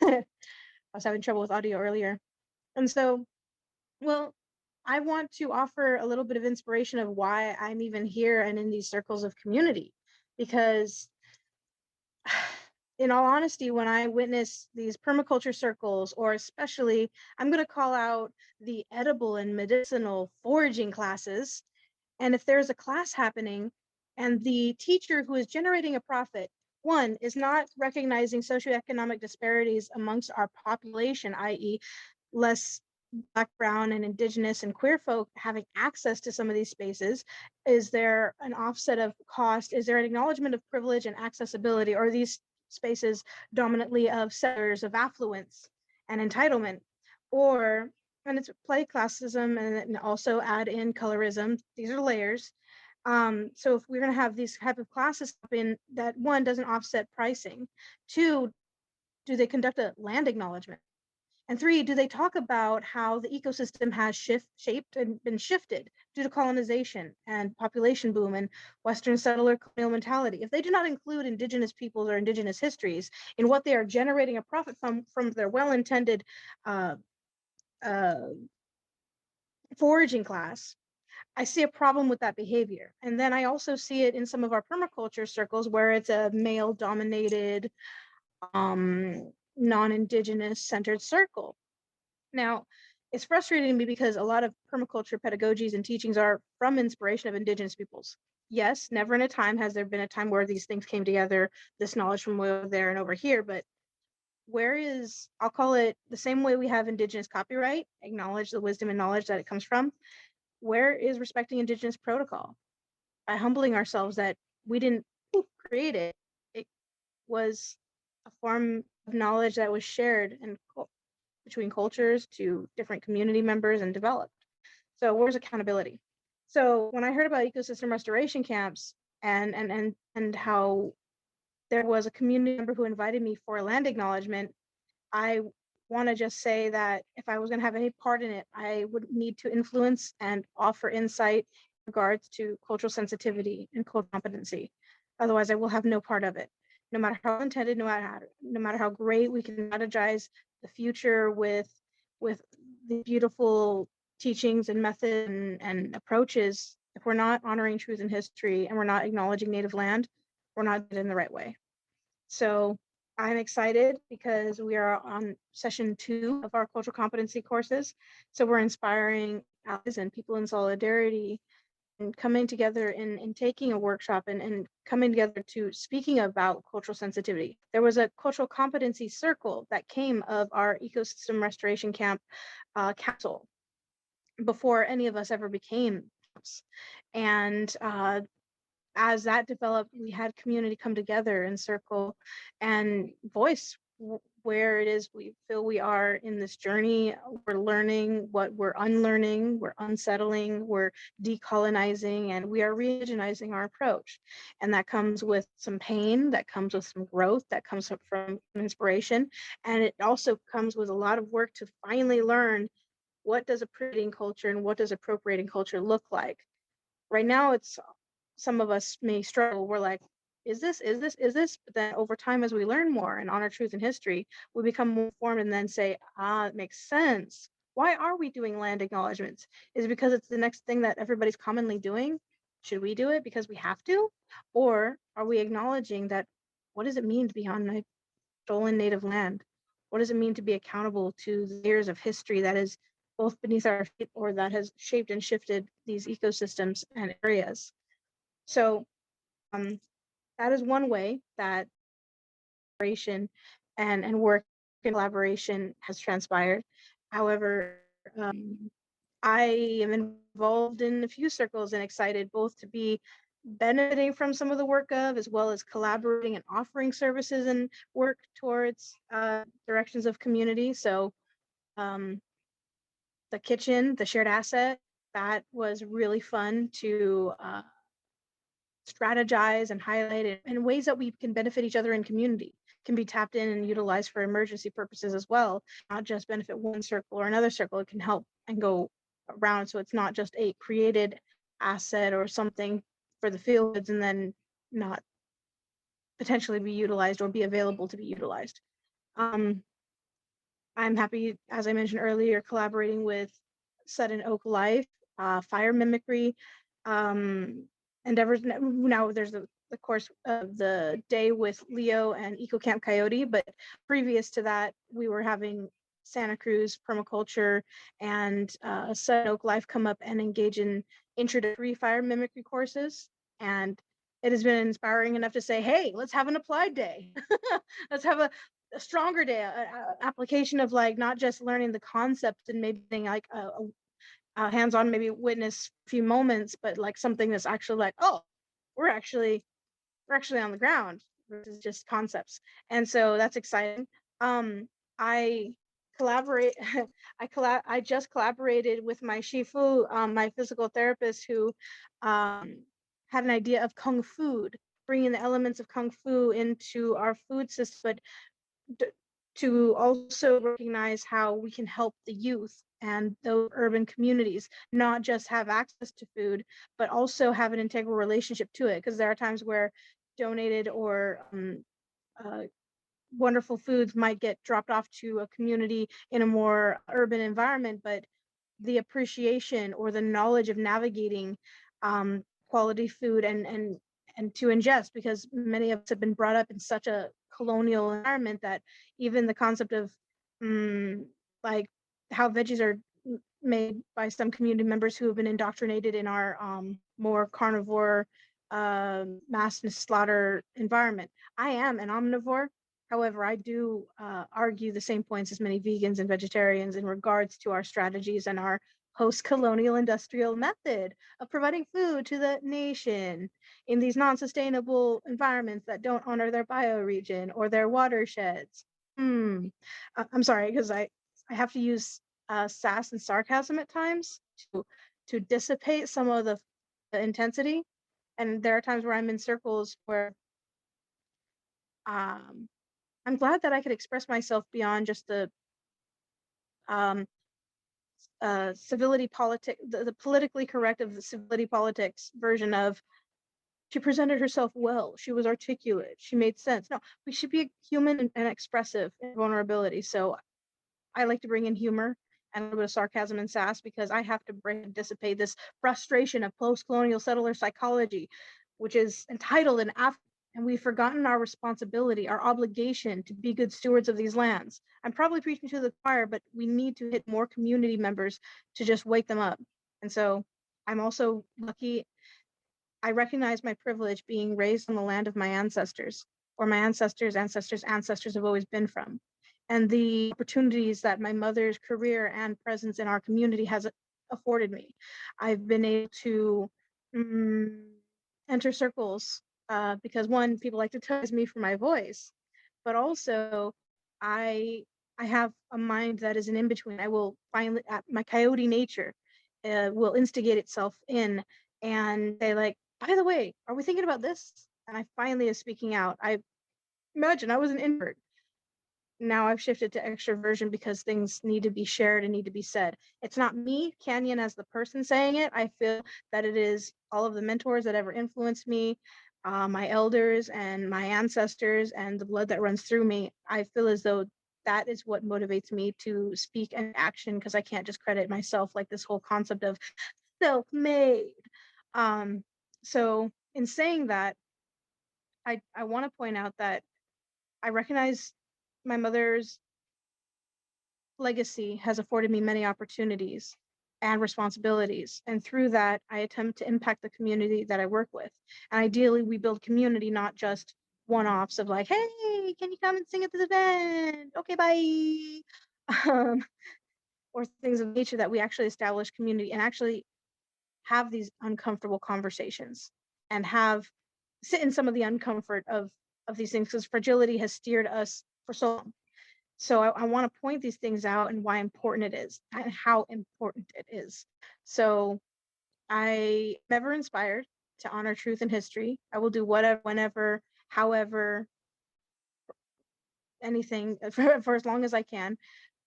was having trouble with audio earlier. And so, well, I want to offer a little bit of inspiration of why I'm even here and in these circles of community. Because in all honesty, when I witness these permaculture circles, or especially, I'm going to call out the edible and medicinal foraging classes. And if there's a class happening and the teacher who is generating a profit, one, is not recognizing socioeconomic disparities amongst our population, i.e., less Black, Brown, and Indigenous and queer folk having access to some of these spaces? Is there an offset of cost? Is there an acknowledgement of privilege and accessibility? Or are these spaces dominantly of settlers of affluence and entitlement? Or, and it's play classism and also add in colorism. These are layers. So if we're going to have these type of classes in that, one, doesn't offset pricing, two, do they conduct a land acknowledgement? And three, do they talk about how the ecosystem has shaped and been shifted due to colonization and population boom and Western settler colonial mentality? If they do not include Indigenous peoples or Indigenous histories in what they are generating a profit from their well-intended uh, uh, foraging class, I see a problem with that behavior. And then I also see it in some of our permaculture circles where it's a male-dominated, non-Indigenous centered circle. Now, it's frustrating to me because a lot of permaculture pedagogies and teachings are from inspiration of Indigenous peoples. Yes, never in a time has there been a time where these things came together, this knowledge from over there and over here, but where is, I'll call it the same way we have Indigenous copyright, acknowledge the wisdom and knowledge that it comes from. Where is respecting Indigenous protocol? By humbling ourselves that we didn't create it, it was a form of knowledge that was shared and between cultures to different community members and developed. So where's accountability? So when I heard about ecosystem restoration camps and how there was a community member who invited me for a land acknowledgement, I want to just say that if I was going to have any part in it, I would need to influence and offer insight in regards to cultural sensitivity and cultural competency. Otherwise, I will have no part of it. No matter how intended, no matter how great we can strategize the future with the beautiful teachings and methods and approaches, if we're not honoring truth and history and we're not acknowledging native land, we're not in the right way. So I'm excited because we are on session 2 of our cultural competency courses. So we're inspiring allies and people in solidarity and coming together in taking a workshop and coming together to speaking about cultural sensitivity. There was a cultural competency circle that came of our ecosystem restoration camp council before any of us ever became camps. And as that developed, we had community come together and circle and voice where it is we feel we are in this journey. We're learning what we're unlearning, we're unsettling, we're decolonizing, and we are re-indigenizing our approach. And that comes with some pain, that comes with some growth, that comes from inspiration. And it also comes with a lot of work to finally learn what does appropriating culture and what does appropriating culture look like. Right now, it's some of us may struggle. We're like, is this? But then over time, as we learn more and honor truth and history, we become more informed and then say, it makes sense. Why are we doing land acknowledgements? Is it because it's the next thing that everybody's commonly doing? Should we do it because we have to? Or are we acknowledging that what does it mean to be on a stolen native land? What does it mean to be accountable to the layers of history that is both beneath our feet or that has shaped and shifted these ecosystems and areas? So that is one way that collaboration and work in collaboration has transpired. However, I am involved in a few circles and excited both to be benefiting from some of the work of, as well as collaborating and offering services and work towards directions of community. So the kitchen, the shared asset, that was really fun to strategize and highlight it in ways that we can benefit each other in community, can be tapped in and utilized for emergency purposes as well, not just benefit one circle or another circle. It can help and go around, so it's not just a created asset or something for the fields and then not potentially be utilized or be available to be utilized. I'm happy, as I mentioned earlier, collaborating with Sudden Oak Life, fire mimicry endeavors. Now there's the course of the day with Leo and Eco Camp Coyote, but previous to that, we were having Santa Cruz permaculture and Sudden Oak Life come up and engage in introductory fire mimicry courses. And it has been inspiring enough to say, hey, let's have an applied day. Let's have a stronger day, application of like not just learning the concept and maybe being like a hands-on, maybe witness a few moments, but like something that's actually like, oh, we're actually on the ground versus just concepts. And so that's exciting. I collaborate. I just collaborated with my Shifu, my physical therapist, who had an idea of kung fu, bringing the elements of kung fu into our food system, but to also recognize how we can help the youth and those urban communities not just have access to food, but also have an integral relationship to it. Because there are times where donated or wonderful foods might get dropped off to a community in a more urban environment, but the appreciation or the knowledge of navigating quality food and to ingest, because many of us have been brought up in such a colonial environment that even the concept of like how veggies are made by some community members who have been indoctrinated in our more carnivore mass slaughter environment. I am an omnivore. However, I do argue the same points as many vegans and vegetarians in regards to our strategies and our post-colonial industrial method of providing food to the nation in these non-sustainable environments that don't honor their bioregion or their watersheds. I'm sorry, because I have to use sass and sarcasm at times to dissipate some of the intensity. And there are times where I'm in circles where I'm glad that I could express myself beyond just the civility politic, the politically correct of the civility politics version of she presented herself well, she was articulate, she made sense. No, we should be human and expressive in vulnerability. So I like to bring in humor and a little bit of sarcasm and sass because I have to bring and dissipate this frustration of post-colonial settler psychology, which is entitled in Africa. And we've forgotten our responsibility, our obligation to be good stewards of these lands. I'm probably preaching to the choir, but we need to hit more community members to just wake them up. And so I'm also lucky. I recognize my privilege being raised on the land of my ancestors, or my ancestors' have always been from. And the opportunities that my mother's career and presence in our community has afforded me. I've been able to enter circles because one, people like to tell me for my voice, but also I have a mind that is an in-between. I will finally, my coyote nature will instigate itself in and say like, by the way, are we thinking about this? And I finally am speaking out. I imagine I was an introvert. Now I've shifted to extroversion because things need to be shared and need to be said. It's not me, Canyon, as the person saying it. I feel that it is all of the mentors that ever influenced me, my elders and my ancestors and the blood that runs through me. I feel as though that is what motivates me to speak and action because I can't just credit myself, like this whole concept of self-made. So in saying that, I want to point out that I recognize my mother's legacy has afforded me many opportunities and responsibilities. And through that, I attempt to impact the community that I work with. And ideally, we build community, not just one-offs of like, hey, can you come and sing at this event? Okay, bye. Or things of nature that we actually establish community and actually have these uncomfortable conversations and sit in some of the uncomfort of these things, because fragility has steered us for so long. So I want to point these things out and why important it is and how important it is. So I am ever inspired to honor truth and history. I will do whatever, whenever, however, anything for as long as I can,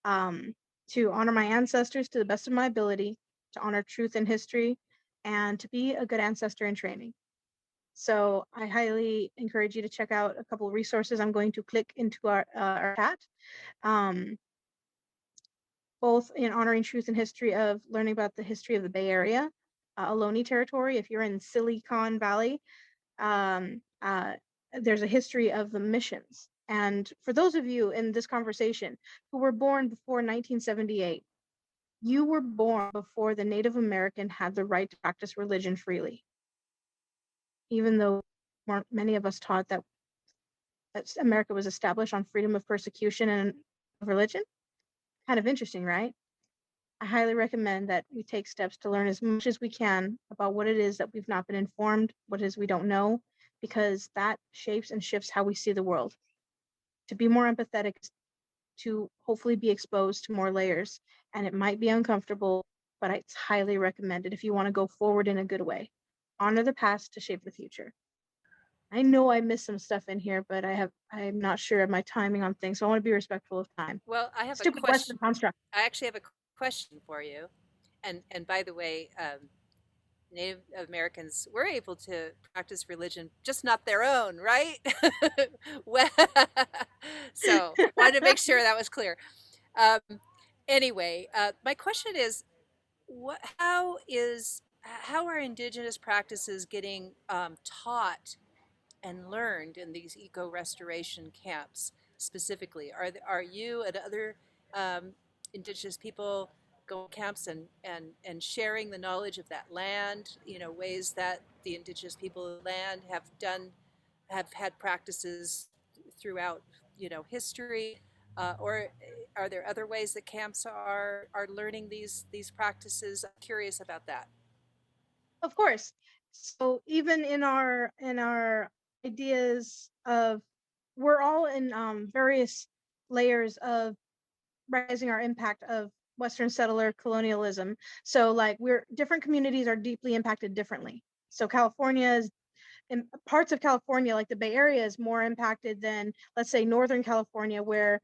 to honor my ancestors to the best of my ability, to honor truth and history, and to be a good ancestor in training. So I highly encourage you to check out a couple of resources. I'm going to click into our chat, both in honoring truth and history of learning about the history of the Bay Area, Ohlone territory. If you're in Silicon Valley, there's a history of the missions. And for those of you in this conversation who were born before 1978, you were born before the Native American had the right to practice religion freely. Even though many of us taught that America was established on freedom of persecution and of religion. Kind of interesting, right? I highly recommend that we take steps to learn as much as we can about what it is that we've not been informed, what it is we don't know, because that shapes and shifts how we see the world. To be more empathetic, to hopefully be exposed to more layers, and it might be uncomfortable, but it's highly recommended if you want to go forward in a good way. Honor the past to shape the future. I know I missed some stuff in here, but I'm not sure of my timing on things, so I want to be respectful of time. Well, I have a Stupid question. Western construct. I actually have a question for you. And by the way, Native Americans were able to practice religion, just not their own, right? Well, so wanted to make sure that was clear. Um, anyway, my question is, how are Indigenous practices getting taught and learned in these eco restoration camps specifically? Are you and other Indigenous people going camps and sharing the knowledge of that land? You know, ways that the Indigenous people of the land have had practices throughout, you know, history, or are there other ways that camps are learning these practices? I'm curious about that. Of course. So even in our ideas of, we're all in various layers of recognizing our impact of Western settler colonialism. So like different communities are deeply impacted differently. So California is, in parts of California, like the Bay Area, is more impacted than, let's say, Northern California, where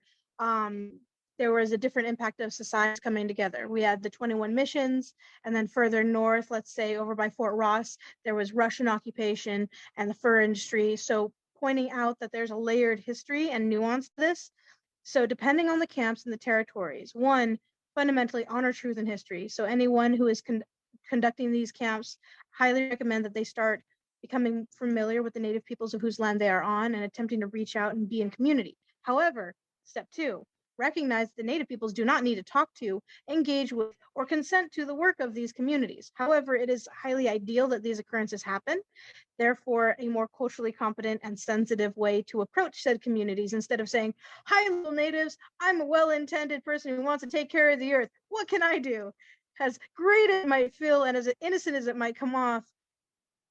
there was a different impact of societies coming together. We had the 21 missions, and then further north, let's say over by Fort Ross, there was Russian occupation and the fur industry. So pointing out that there's a layered history and nuance to this. So depending on the camps and the territories, one, fundamentally honor truth and history. So anyone who is conducting these camps, highly recommend that they start becoming familiar with the native peoples of whose land they are on and attempting to reach out and be in community. However, step two, recognize the native peoples do not need to talk to, engage with, or consent to the work of these communities. However, it is highly ideal that these occurrences happen. Therefore, a more culturally competent and sensitive way to approach said communities, instead of saying, "Hi, little natives, I'm a well-intended person who wants to take care of the earth. What can I do?" As great as it might feel and as innocent as it might come off,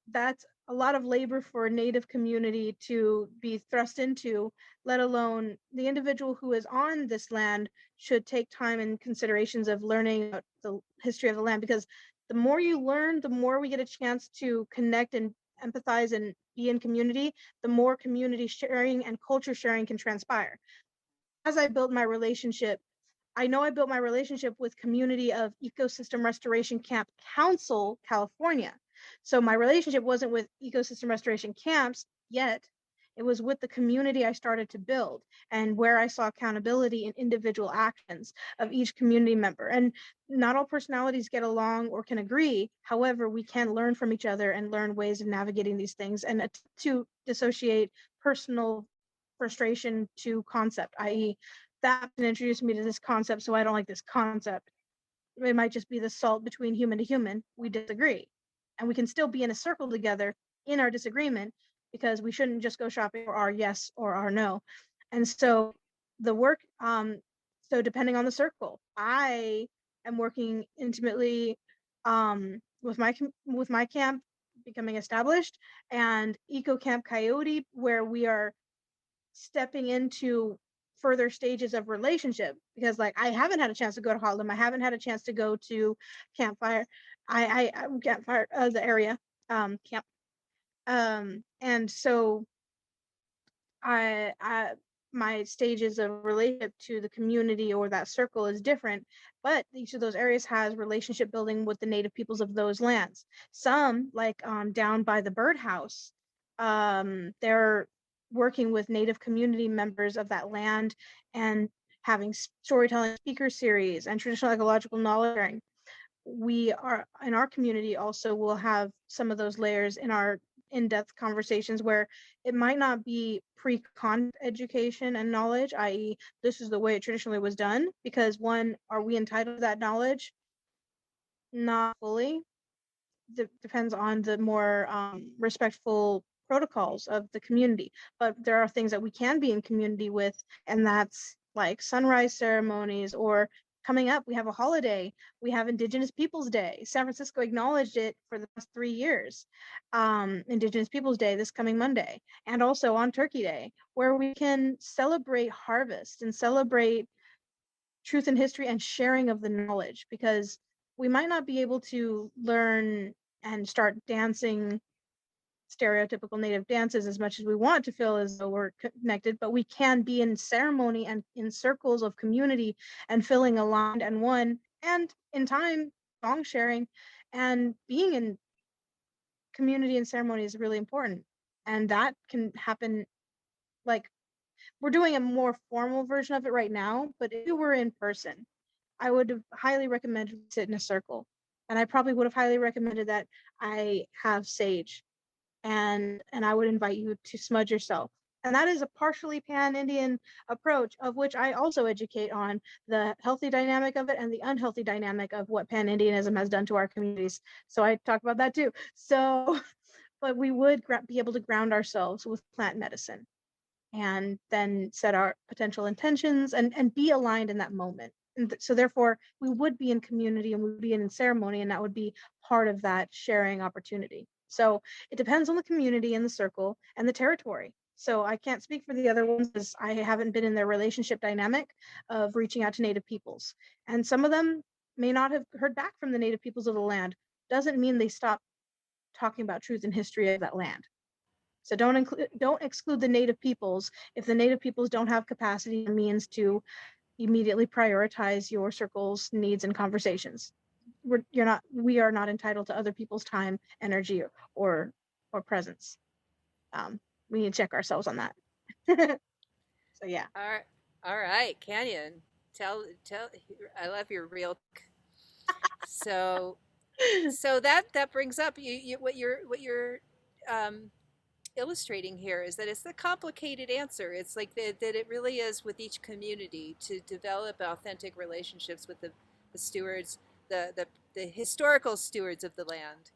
that's a lot of labor for a native community to be thrust into, let alone the individual who is on this land should take time and considerations of learning about the history of the land, because the more you learn, the more we get a chance to connect and empathize and be in community, the more community sharing and culture sharing can transpire. As I built my relationship, I know I built my relationship with Community of Ecosystem Restoration Camp Council, California. So my relationship wasn't with ecosystem restoration camps yet. It was with the community I started to build, and where I saw accountability in individual actions of each community member. And not all personalities get along or can agree. However, we can learn from each other and learn ways of navigating these things and to dissociate personal frustration to concept, i.e., that introduced me to this concept, so I don't like this concept. It might just be the salt between human to human. We disagree. And we can still be in a circle together in our disagreement, because we shouldn't just go shopping for our yes or our no. And so the work, so depending on the circle, I am working intimately with my camp becoming established, and Eco Camp Coyote, where we are stepping into further stages of relationship, because like I haven't had a chance to go to Harlem, I haven't had a chance to go to Campfire, I Campfire, the area camp, and so I my stages of relationship to the community or that circle is different, but each of those areas has relationship building with the native peoples of those lands. Some, like down by the birdhouse, they're working with native community members of that land and having storytelling speaker series and traditional ecological knowledge sharing. We are in our community also will have some of those layers in our in-depth conversations where it might not be pre-con education and knowledge, i.e. this is the way it traditionally was done, because one, are we entitled to that knowledge? Not fully. Depends on the more respectful protocols of the community, but there are things that we can be in community with, and that's like sunrise ceremonies, or coming up we have a holiday, we have Indigenous Peoples Day. San Francisco acknowledged it for the past 3 years, Indigenous Peoples Day this coming Monday, and also on Turkey Day, where we can celebrate harvest and celebrate truth and history and sharing of the knowledge, because we might not be able to learn and start dancing stereotypical native dances as much as we want to feel as though we're connected, but we can be in ceremony and in circles of community and feeling aligned and one, and in time song sharing and being in community and ceremony is really important. And that can happen, like we're doing a more formal version of it right now, but if we were in person, I would have highly recommended we sit in a circle. And I probably would have highly recommended that I have sage, and I would invite you to smudge yourself. And that is a partially pan-Indian approach, of which I also educate on the healthy dynamic of it and the unhealthy dynamic of what pan-Indianism has done to our communities. So I talk about that too. So, but we would be able to ground ourselves with plant medicine and then set our potential intentions and be aligned in that moment. And so therefore we would be in community and we would be in ceremony, and that would be part of that sharing opportunity. So it depends on the community and the circle and the territory. So I can't speak for the other ones, as I haven't been in their relationship dynamic of reaching out to Native peoples. And some of them may not have heard back from the Native peoples of the land. Doesn't mean they stop talking about truth and history of that land. So don't exclude the Native peoples if the Native peoples don't have capacity or means to immediately prioritize your circle's needs and conversations. We are not entitled to other people's time, energy, or presence. We need to check ourselves on that. So yeah. All right, Canyon. Tell. I love your real. So that brings up what you're um, illustrating here is that it's the complicated answer. It's like that it really is with each community to develop authentic relationships with the stewards, the historical stewards of the land,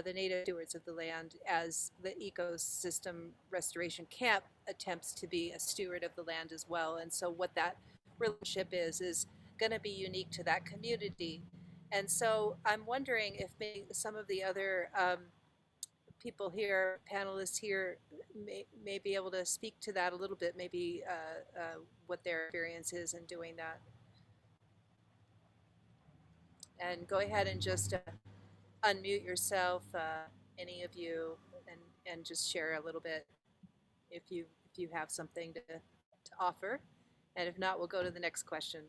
the native stewards of the land, as the ecosystem restoration camp attempts to be a steward of the land as well. And so what that relationship is going to be unique to that community. And so I'm wondering if maybe some of the other people here, panelists here, may be able to speak to that a little bit, maybe what their experience is in doing that. And go ahead and just unmute yourself, any of you, and just share a little bit if you have something to offer. And if not, we'll go to the next question.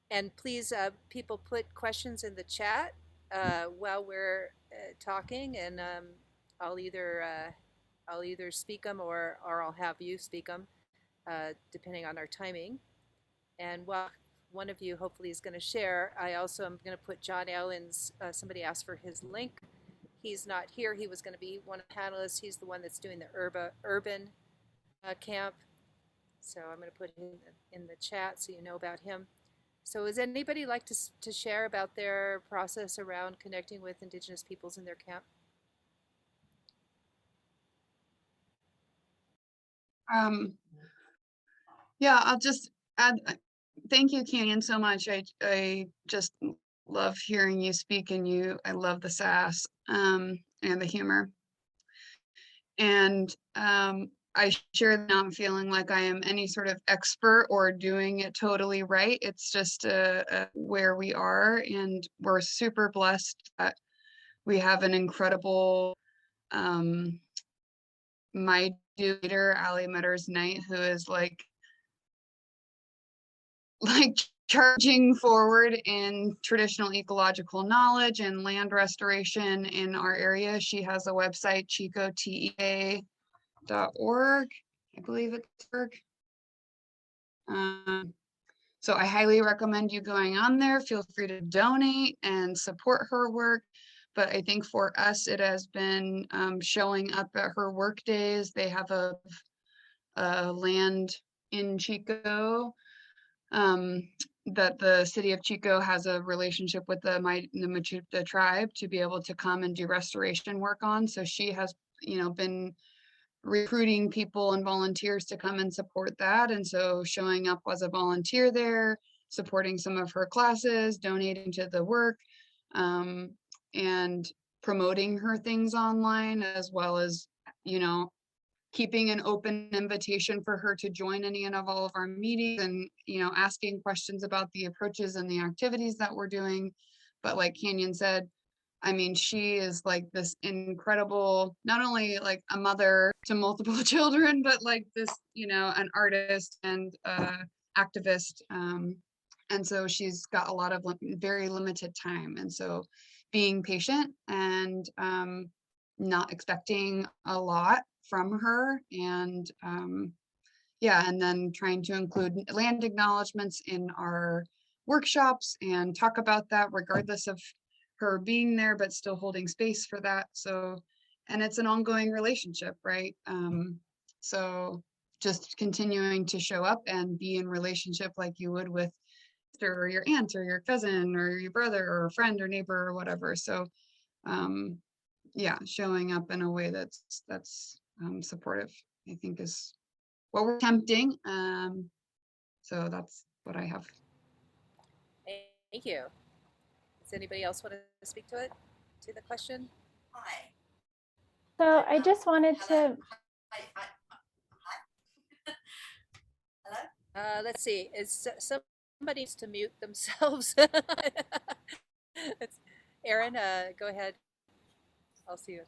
And please, people, put questions in the chat while we're talking, and I'll either speak them or I'll have you speak them, depending on our timing. And while one of you hopefully is going to share, I also am going to put John Allen's. Somebody asked for his link. He's not here. He was going to be one of the panelists. He's the one that's doing the urban camp. So I'm going to put him in the chat so you know about him. So does anybody like to share about their process around connecting with Indigenous peoples in their camp? Yeah, I'll just add, thank you, Canyon, so much. I just love hearing you speak, and I love the sass and the humor. And I share that I'm feeling like I am any sort of expert or doing it totally right. It's just where we are, and we're super blessed that we have an incredible my leader, Ali Metters Knight, who is like charging forward in traditional ecological knowledge and land restoration in our area. She has a website, chicotea.org, I believe it's org. So I highly recommend you going on there. Feel free to donate and support her work. But I think for us, it has been showing up at her work days. They have a land in Chico that the city of Chico has a relationship with the Machupta tribe to be able to come and do restoration work on. So she has, been recruiting people and volunteers to come and support that. And so showing up as a volunteer there, supporting some of her classes, donating to the work, and promoting her things online, as well as, keeping an open invitation for her to join any and of all of our meetings, and asking questions about the approaches and the activities that we're doing. But like Canyon said, I mean, she is like this incredible, not only like a mother to multiple children, but like this, an artist and activist. And so she's got a lot of very limited time. And so being patient and not expecting a lot from her, and and then trying to include land acknowledgements in our workshops and talk about that regardless of her being there, but still holding space for that. So, and it's an ongoing relationship, right? So just continuing to show up and be in relationship like you would with or your aunt or your cousin or your brother or a friend or neighbor or whatever. So showing up in a way that's supportive, I think, is what we're attempting. So that's what I have. Thank you. Does anybody else want to speak to the question? Hi. So I just wanted to. Hello? Let's see. Is somebody needs to mute themselves? Erin, go ahead. I'll see you.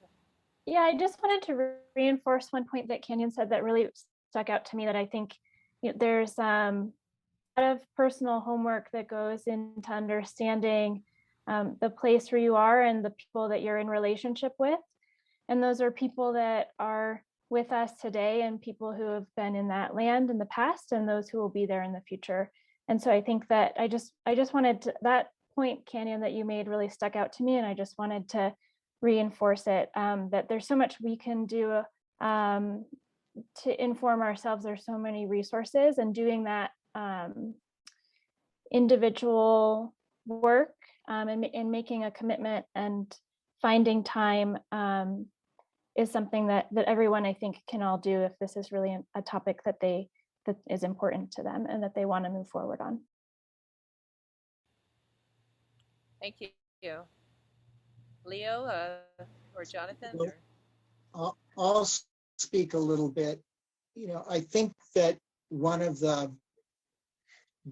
Yeah, I just wanted to reinforce one point that Canyon said that really stuck out to me, that I think there's a lot of personal homework that goes into understanding the place where you are and the people that you're in relationship with. And those are people that are with us today, and people who have been in that land in the past, and those who will be there in the future. And so I think that I just wanted to, that point, Canyon, that you made really stuck out to me, and I just wanted to reinforce it, that there's so much we can do to inform ourselves. There's so many resources, and doing that individual work and making a commitment and finding time is something that everyone, I think, can all do if this is really a topic that is important to them and that they want to move forward on. Thank you. Leo or Jonathan? Or? I'll speak a little bit. I think that one of the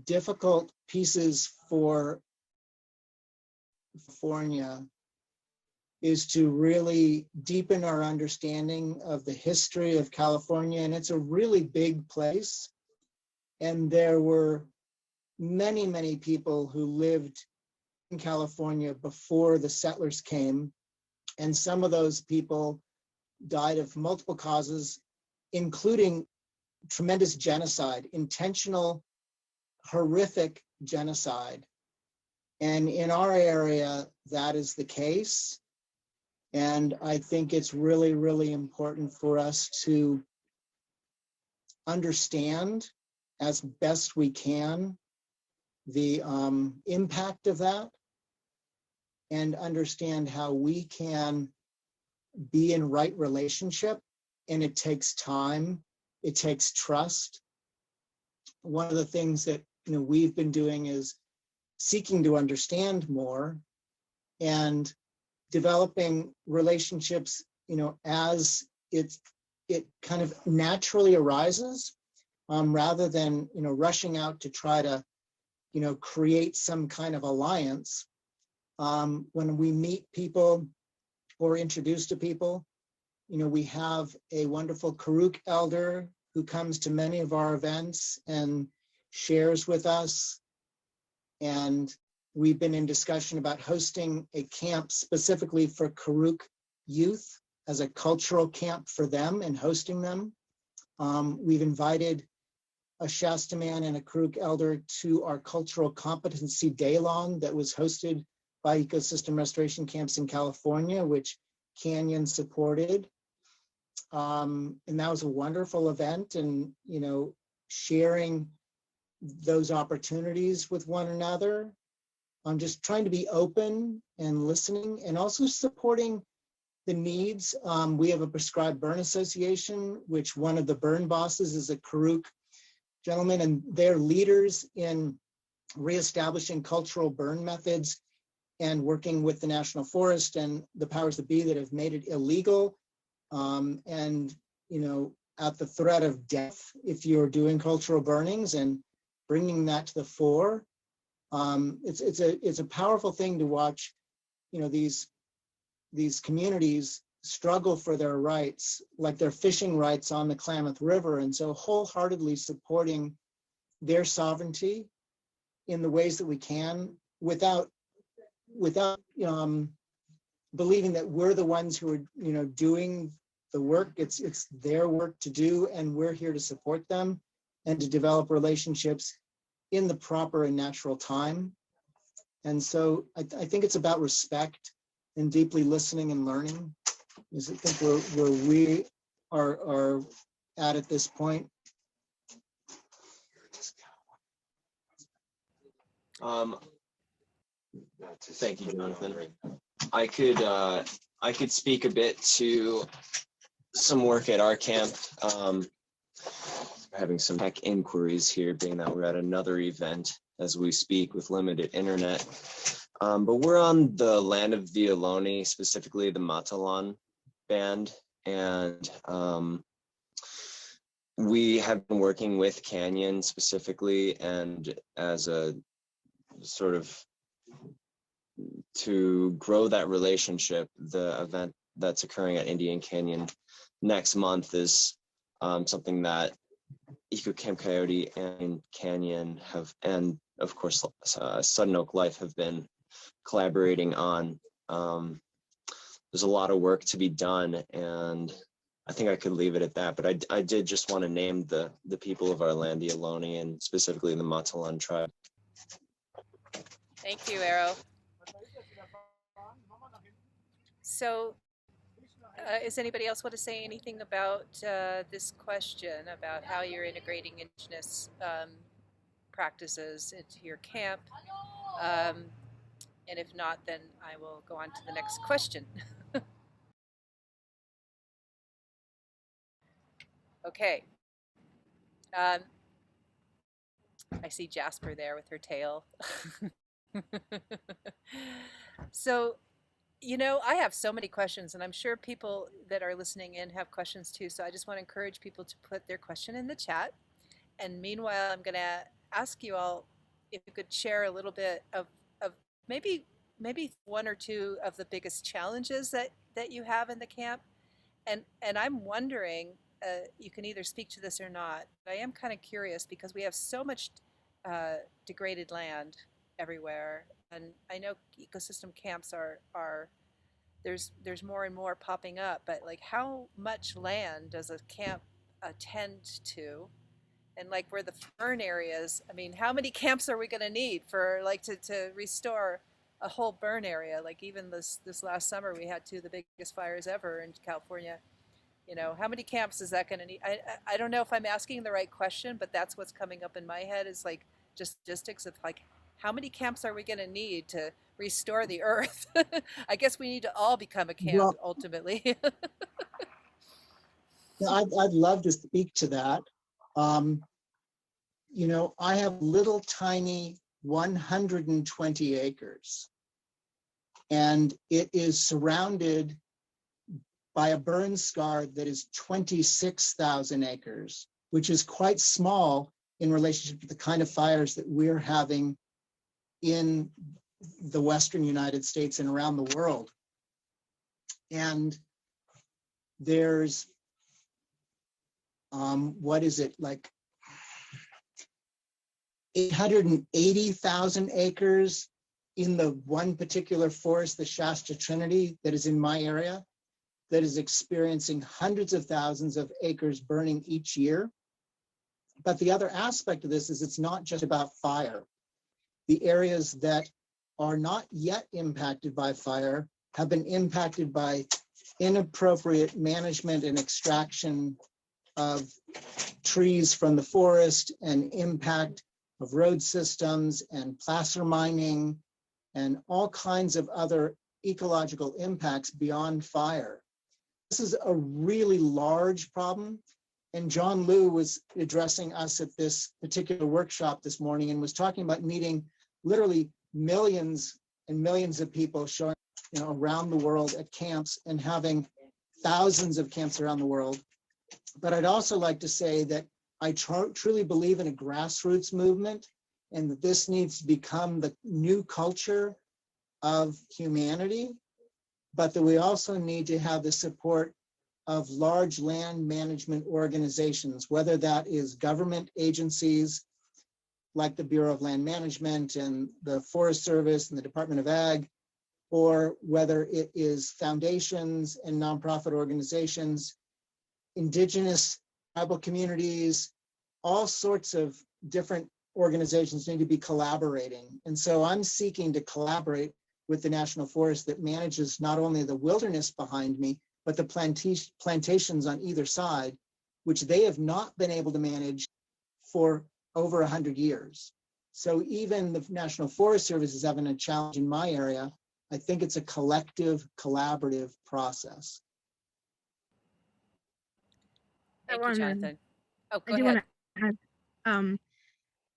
difficult pieces for California is to really deepen our understanding of the history of California. And it's a really big place. And there were many, many people who lived in California before the settlers came. And some of those people died of multiple causes, including tremendous genocide, intentional, horrific genocide. And in our area, that is the case. And I think it's really, really important for us to understand as best we can the impact of that, and understand how we can be in right relationship. And it takes time, it takes trust. One of the things that we've been doing is seeking to understand more and developing relationships, as it kind of naturally arises, rather than, rushing out to try to, create some kind of alliance. When we meet people or introduce to people, we have a wonderful Karuk elder who comes to many of our events and shares with us. And we've been in discussion about hosting a camp specifically for Karuk youth as a cultural camp for them and hosting them. We've invited a Shasta man and a Karuk elder to our cultural competency day-long that was hosted by Ecosystem Restoration Camps in California, which Canyon supported. And that was a wonderful event, and, sharing those opportunities with one another. I'm just trying to be open and listening, and also supporting the needs. We have a prescribed burn association, which one of the burn bosses is a Karuk gentleman, and they're leaders in reestablishing cultural burn methods and working with the National Forest and the powers that be that have made it illegal. And, at the threat of death if you're doing cultural burnings, and bringing that to the fore. It's a powerful thing to watch, these communities struggle for their rights, like their fishing rights on the Klamath River. And so wholeheartedly supporting their sovereignty in the ways that we can, without believing that we're the ones who are, doing the work. It's their work to do, and we're here to support them and to develop relationships in the proper and natural time. And so I think it's about respect and deeply listening and learning. I think where we are at this point. Thank you, Jonathan. I could speak a bit to some work at our camp. We're having some tech inquiries here, being that we're at another event as we speak with limited internet. But we're on the land of the Ohlone, specifically the Matalan band, and we have been working with Canyon specifically, and as a sort of to grow that relationship. The event that's occurring at Indian Canyon next month is something that Eco Camp Coyote and Canyon have, and of course Sudden Oak Life have been collaborating on. There's a lot of work to be done, and I think I could leave it at that, but I did just want to name the people of our land, the Ohlone, and specifically the Matalan tribe. Thank you, Arrow. So, does anybody else want to say anything about this question about how you're integrating Indigenous practices into your camp? And if not, then I will go on to the next question. Okay. I see Jasper there with her tail. So, I have so many questions, and I'm sure people that are listening in have questions too. So I just want to encourage people to put their question in the chat. And meanwhile, I'm going to ask you all if you could share a little bit of maybe one or two of the biggest challenges that you have in the camp. And I'm wondering, you can either speak to this or not, but I am kind of curious because we have so much degraded land everywhere, and I know ecosystem camps are there's more and more popping up, but like how much land does a camp attend to? And like where the burn areas, I mean, how many camps are we going to need for like to restore a whole burn area? Like even this last summer we had two of the biggest fires ever in California. How many camps is that going to need? I don't know if I'm asking the right question, but that's what's coming up in my head is like just logistics of like, how many camps are we going to need to restore the earth? I guess we need to all become a camp ultimately. I'd love to speak to that. I have little tiny 120 acres. And it is surrounded by a burn scar that is 26,000 acres, which is quite small in relationship to the kind of fires that we're having in the Western United States and around the world. And there's, what is it, like 880,000 acres in the one particular forest, the Shasta Trinity, that is in my area, that is experiencing hundreds of thousands of acres burning each year. But the other aspect of this is it's not just about fire. The areas that are not yet impacted by fire have been impacted by inappropriate management and extraction of trees from the forest and impact of road systems and placer mining and all kinds of other ecological impacts beyond fire. This is a really large problem. And John Liu was addressing us at this particular workshop this morning and was talking about needing literally millions and millions of people showing, around the world at camps and having thousands of camps around the world. But I'd also like to say that I truly believe in a grassroots movement and that this needs to become the new culture of humanity, but that we also need to have the support of large land management organizations, whether that is government agencies like the Bureau of Land Management and the Forest Service and the Department of Ag, or whether it is foundations and nonprofit organizations, Indigenous tribal communities, all sorts of different organizations need to be collaborating. And so I'm seeking to collaborate with the National Forest that manages not only the wilderness behind me, but the plantations on either side, which they have not been able to manage for over 100 years. So even the National Forest Service is having a challenge in my area. I think it's a collective, collaborative process. Thank you, Jonathan. Oh, go I do ahead. want to add,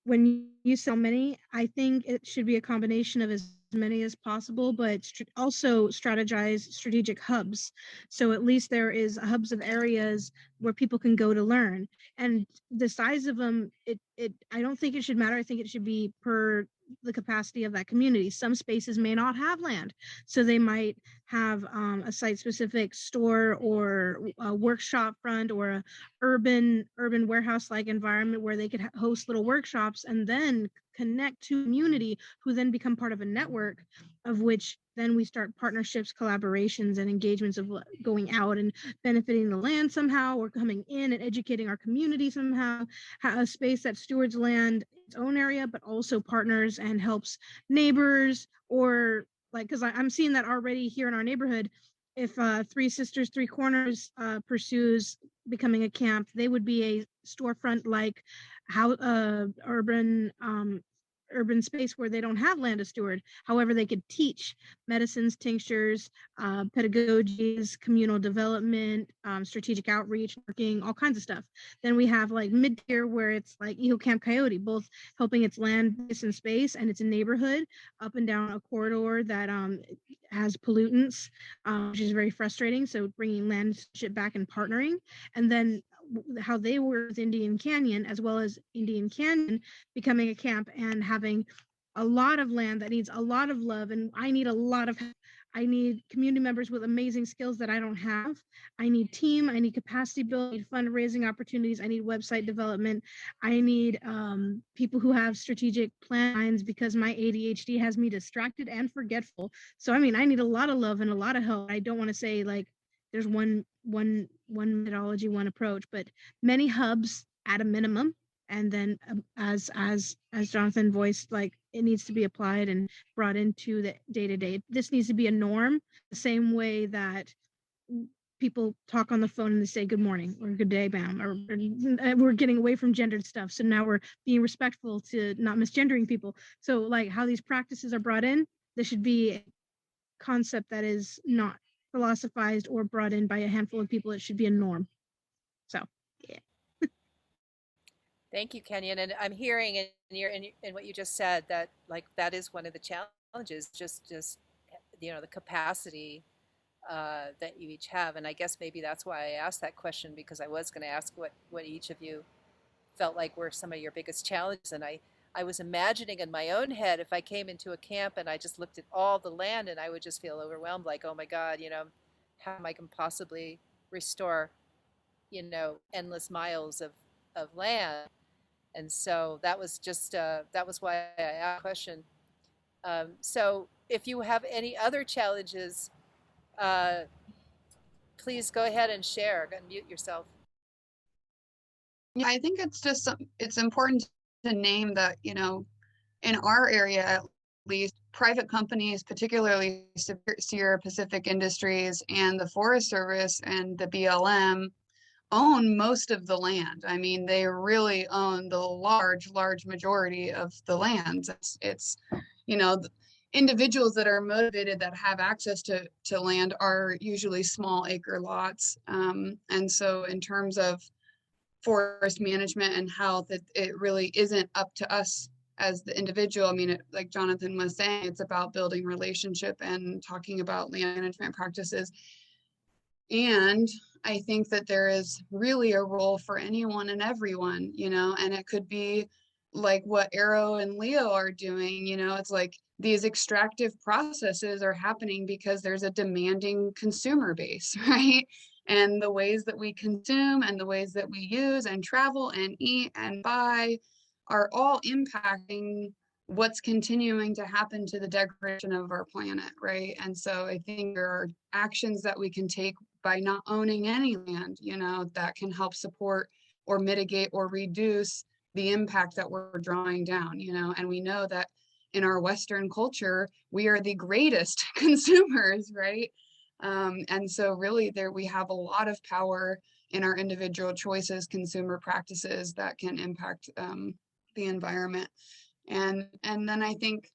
when you sell many, I think it should be a combination of as many as possible, but also strategize strategic hubs. So at least there is hubs of areas where people can go to learn. And the size of them, I don't think it should matter. I think it should be per the capacity of that community. Some spaces may not have land, so they might have a site-specific store or a workshop front or a urban warehouse-like environment where they could host little workshops and then connect to community who then become part of a network of which then we start partnerships, collaborations, and engagements of going out and benefiting the land somehow, or coming in and educating our community somehow, a space that stewards land its own area, but also partners and helps neighbors, or like, because I'm seeing that already here in our neighborhood. If Three Sisters, Three Corners pursues becoming a camp, they would be a storefront like how urban space where they don't have land to steward. However, they could teach medicines, tinctures, pedagogies, communal development, strategic outreach, working, all kinds of stuff. Then we have like mid-tier where it's like Eagle Camp Coyote, both helping its land and space and its neighborhood up and down a corridor that has pollutants, which is very frustrating. So bringing land shit back and partnering. And then how they were with Indian Canyon, as well as Indian Canyon becoming a camp and having a lot of land that needs a lot of love. And I need community members with amazing skills that I don't have. I need team, I need capacity building, I need fundraising opportunities, I need website development. I need people who have strategic plans, because my ADHD has me distracted and forgetful. So, I mean, I need a lot of love and a lot of help. I don't want to say like there's one methodology, one approach, but many hubs at a minimum. And then as Jonathan voiced, like it needs to be applied and brought into the day-to-day. This needs to be a norm, the same way that people talk on the phone and they say good morning or good day, ma'am, or we're getting away from gendered stuff. So now we're being respectful to not misgendering people. So like how these practices are brought in, this should be a concept that is not philosophized or brought in by a handful of people. It should be a norm. So, yeah. Thank you, Kenyon. And I'm hearing in what you just said that like that is one of the challenges, just the capacity that you each have. And I guess maybe that's why I asked that question, because I was going to ask what each of you felt like were some of your biggest challenges. And I was imagining in my own head if I came into a camp and I just looked at all the land and I would just feel overwhelmed, like, oh my God, how am I can possibly restore, endless miles of land. And so that was just that was why I asked the question. So if you have any other challenges, uh, please go ahead and share. Unmute yourself. Yeah, I think it's just it's important to name that, in our area at least, private companies, particularly Sierra Pacific Industries and the Forest Service and the BLM, own most of the land. I mean, they really own the large majority of the lands. It's individuals that are motivated that have access to land are usually small acre lots. And so in terms of forest management and health, it really isn't up to us as the individual. I mean, like Jonathan was saying, it's about building relationship and talking about land management practices. And I think that there is really a role for anyone and everyone, and it could be like what Arrow and Leo are doing. It's like these extractive processes are happening because there's a demanding consumer base, right? And the ways that we consume and the ways that we use and travel and eat and buy are all impacting what's continuing to happen to the degradation of our planet, right? And so I think there are actions that we can take by not owning any land, that can help support or mitigate or reduce the impact that we're drawing down, and we know that in our Western culture, we are the greatest consumers, right? And so really there we have a lot of power in our individual choices, consumer practices that can impact the environment. And then I think,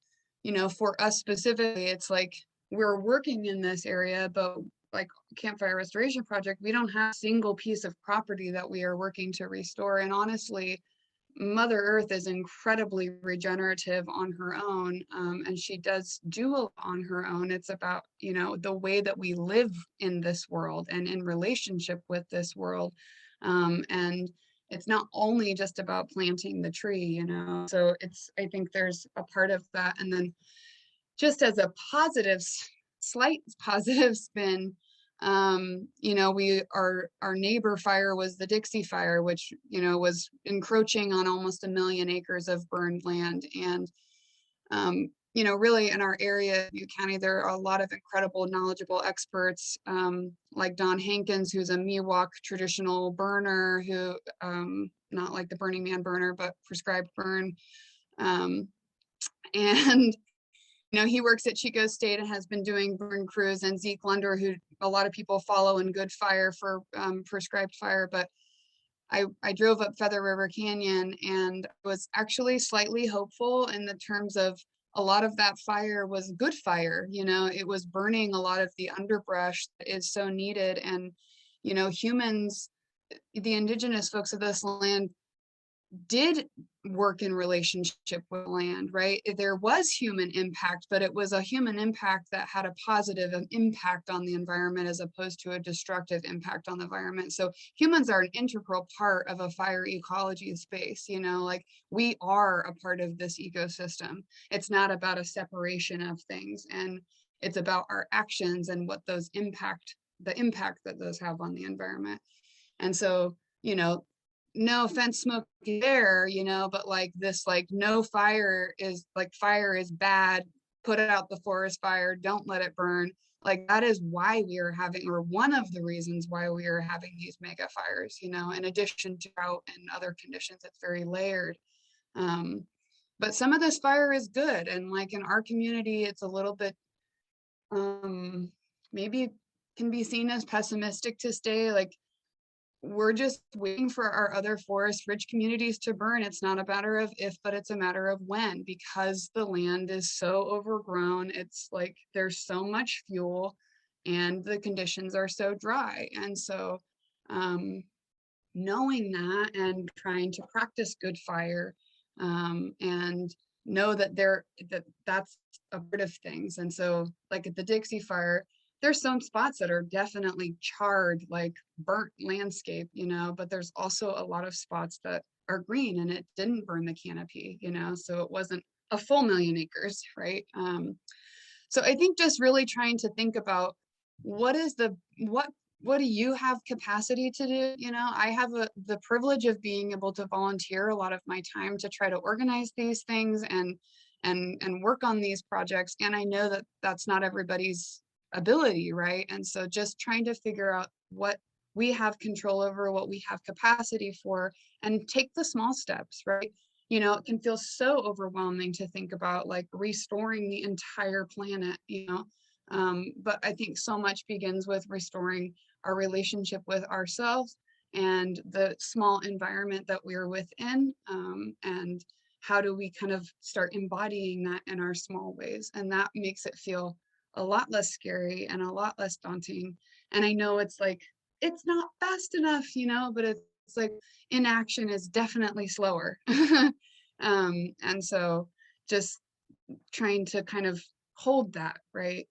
for us specifically, it's like we're working in this area, but like Campfire Restoration Project, we don't have a single piece of property that we are working to restore. And honestly, Mother Earth is incredibly regenerative on her own, and she does do a lot on her own. It's about, the way that we live in this world and in relationship with this world. And it's not only just about planting the tree, so I think there's a part of that. And then just as a slight positive spin, our neighbor fire was the Dixie Fire, which, was encroaching on almost 1 million acres of burned land. And, really in our area, Butte County, there are a lot of incredible, knowledgeable experts, like Don Hankins, who's a Miwok traditional burner who, not like the Burning Man burner, but prescribed burn. And he works at Chico State and has been doing burn crews, and Zeke Lunder, who a lot of people follow in Good Fire for prescribed fire. But I drove up Feather River Canyon and was actually slightly hopeful in the terms of a lot of that fire was good fire. It was burning a lot of the underbrush that is so needed. And, humans, the indigenous folks of this land, did work in relationship with land, right? There was human impact, but it was a human impact that had a positive impact on the environment as opposed to a destructive impact on the environment. So humans are an integral part of a fire ecology space, like we are a part of this ecosystem. It's not about a separation of things, and it's about our actions and what the impact that those have on the environment. And so, no offense, smoke there, but like this, like no fire is bad, put it out the forest fire, don't let it burn. Like that is why we are having, or one of the reasons why we are having these mega fires, in addition to drought and other conditions. It's very layered. But some of this fire is good. And like in our community, it's a little bit, maybe can be seen as pessimistic to stay. Like, we're just waiting for our other forest rich communities to burn. It's not a matter of if, but it's a matter of when, because the land is so overgrown. It's like there's so much fuel and the conditions are so dry. And so knowing that and trying to practice good fire, and know that that's a part of things. And so like at the Dixie fire, there's some spots that are definitely charred, like burnt landscape, but there's also a lot of spots that are green and it didn't burn the canopy, so it wasn't a full million acres, right? So I think just really trying to think about what do you have capacity to do? I have the privilege of being able to volunteer a lot of my time to try to organize these things and work on these projects. And I know that that's not everybody's ability, right? And so just trying to figure out what we have control over, what we have capacity for, and take the small steps, right? It can feel so overwhelming to think about like restoring the entire planet, but I think so much begins with restoring our relationship with ourselves and the small environment that we're within, and how do we kind of start embodying that in our small ways. And that makes it feel a lot less scary and a lot less daunting. And I know it's like, it's not fast enough, but it's like inaction is definitely slower. And so just trying to kind of hold that, right?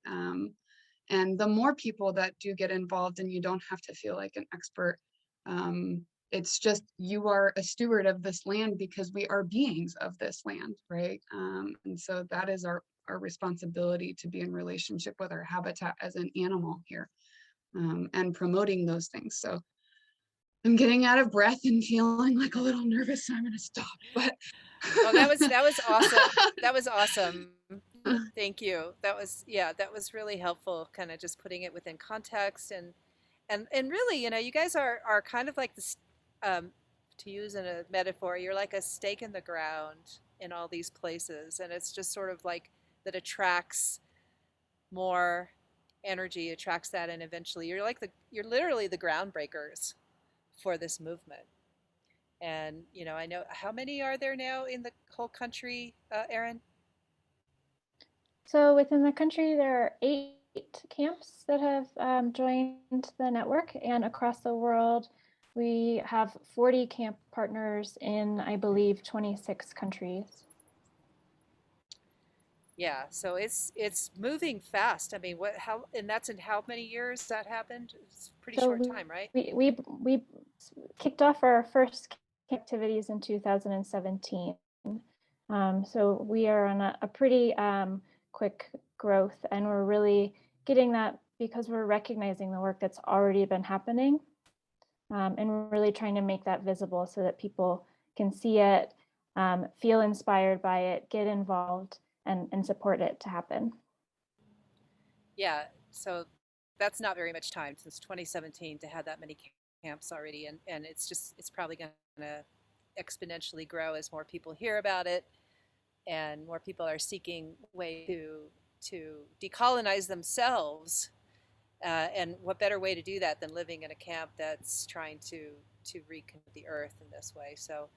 And the more people that do get involved and you don't have to feel like an expert, it's just, you are a steward of this land because we are beings of this land, right? And so that is our responsibility, to be in relationship with our habitat as an animal here, and promoting those things. So I'm getting out of breath and feeling like a little nervous, so I'm going to stop. But well, that was awesome. That was awesome. Thank you. That was really helpful. Kind of just putting it within context and really, you guys are kind of like this. To use a metaphor, you're like a stake in the ground in all these places, and it's just sort of like that attracts more energy, attracts that, and eventually you're literally the groundbreakers for this movement. And I know, how many are there now in the whole country, Erin? So within the country, there are 8 camps that have joined the network, and across the world, we have 40 camp partners in, I believe, 26 countries. Yeah, so it's moving fast. I mean, and that's in how many years that happened? It's a pretty short time, right? We kicked off our first activities in 2017. So we are on a pretty quick growth, and we're really getting that because we're recognizing the work that's already been happening, and we're really trying to make that visible so that people can see it, feel inspired by it, get involved, and support it to happen. Yeah, so that's not very much time since 2017 to have that many camps already, and it's probably going to exponentially grow as more people hear about it and more people are seeking ways to decolonize themselves. And what better way to do that than living in a camp that's trying to reconnect with the earth in this way? So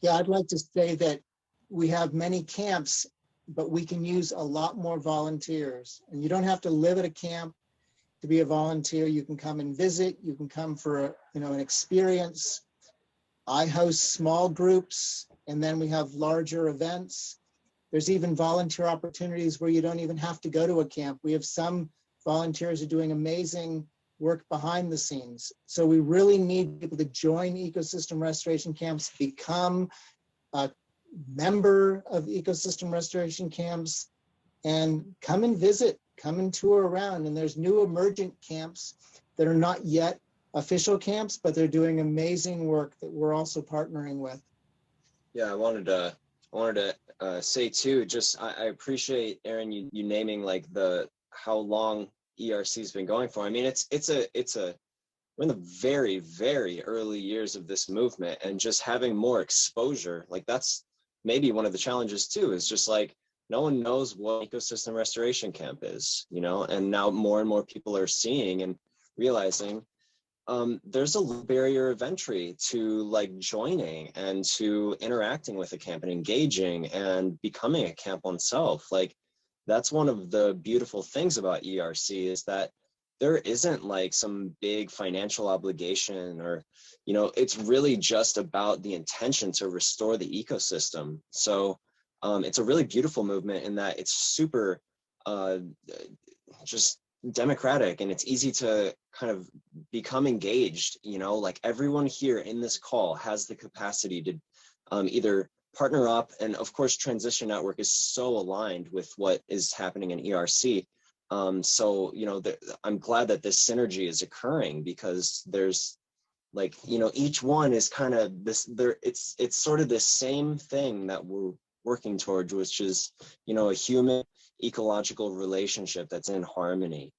Yeah, I'd like to say that we have many camps, but we can use a lot more volunteers. And you don't have to live at a camp to be a volunteer. You can come and visit. You can come for an experience. I host small groups, and then we have larger events. There's even volunteer opportunities where you don't even have to go to a camp. We have some volunteers who are doing amazing work behind the scenes. So we really need people to join ecosystem restoration camps, become a member of ecosystem restoration camps, and come and visit, come and tour around. And there's new emergent camps that are not yet official camps, but they're doing amazing work that we're also partnering with. Yeah, I wanted to say too, just I appreciate, Erin, you naming like how long ERC's been going for. I mean, we're in the very, very early years of this movement, and just having more exposure, like that's maybe one of the challenges too, is just like no one knows what ecosystem restoration camp is, and now more and more people are seeing and realizing there's a barrier of entry to like joining and to interacting with a camp and engaging and becoming a camp oneself. Like that's one of the beautiful things about ERC, is that there isn't like some big financial obligation, or, you know, it's really just about the intention to restore the ecosystem. So it's a really beautiful movement in that it's super just democratic, and it's easy to kind of become engaged. You know, like everyone here in this call has the capacity to either partner up, and of course Transition Network is so aligned with what is happening in ERC. So, you know, I'm glad that this synergy is occurring, because there's like, you know, each one is kind of this, it's sort of the same thing that we're working towards, which is, you know, a human ecological relationship that's in harmony.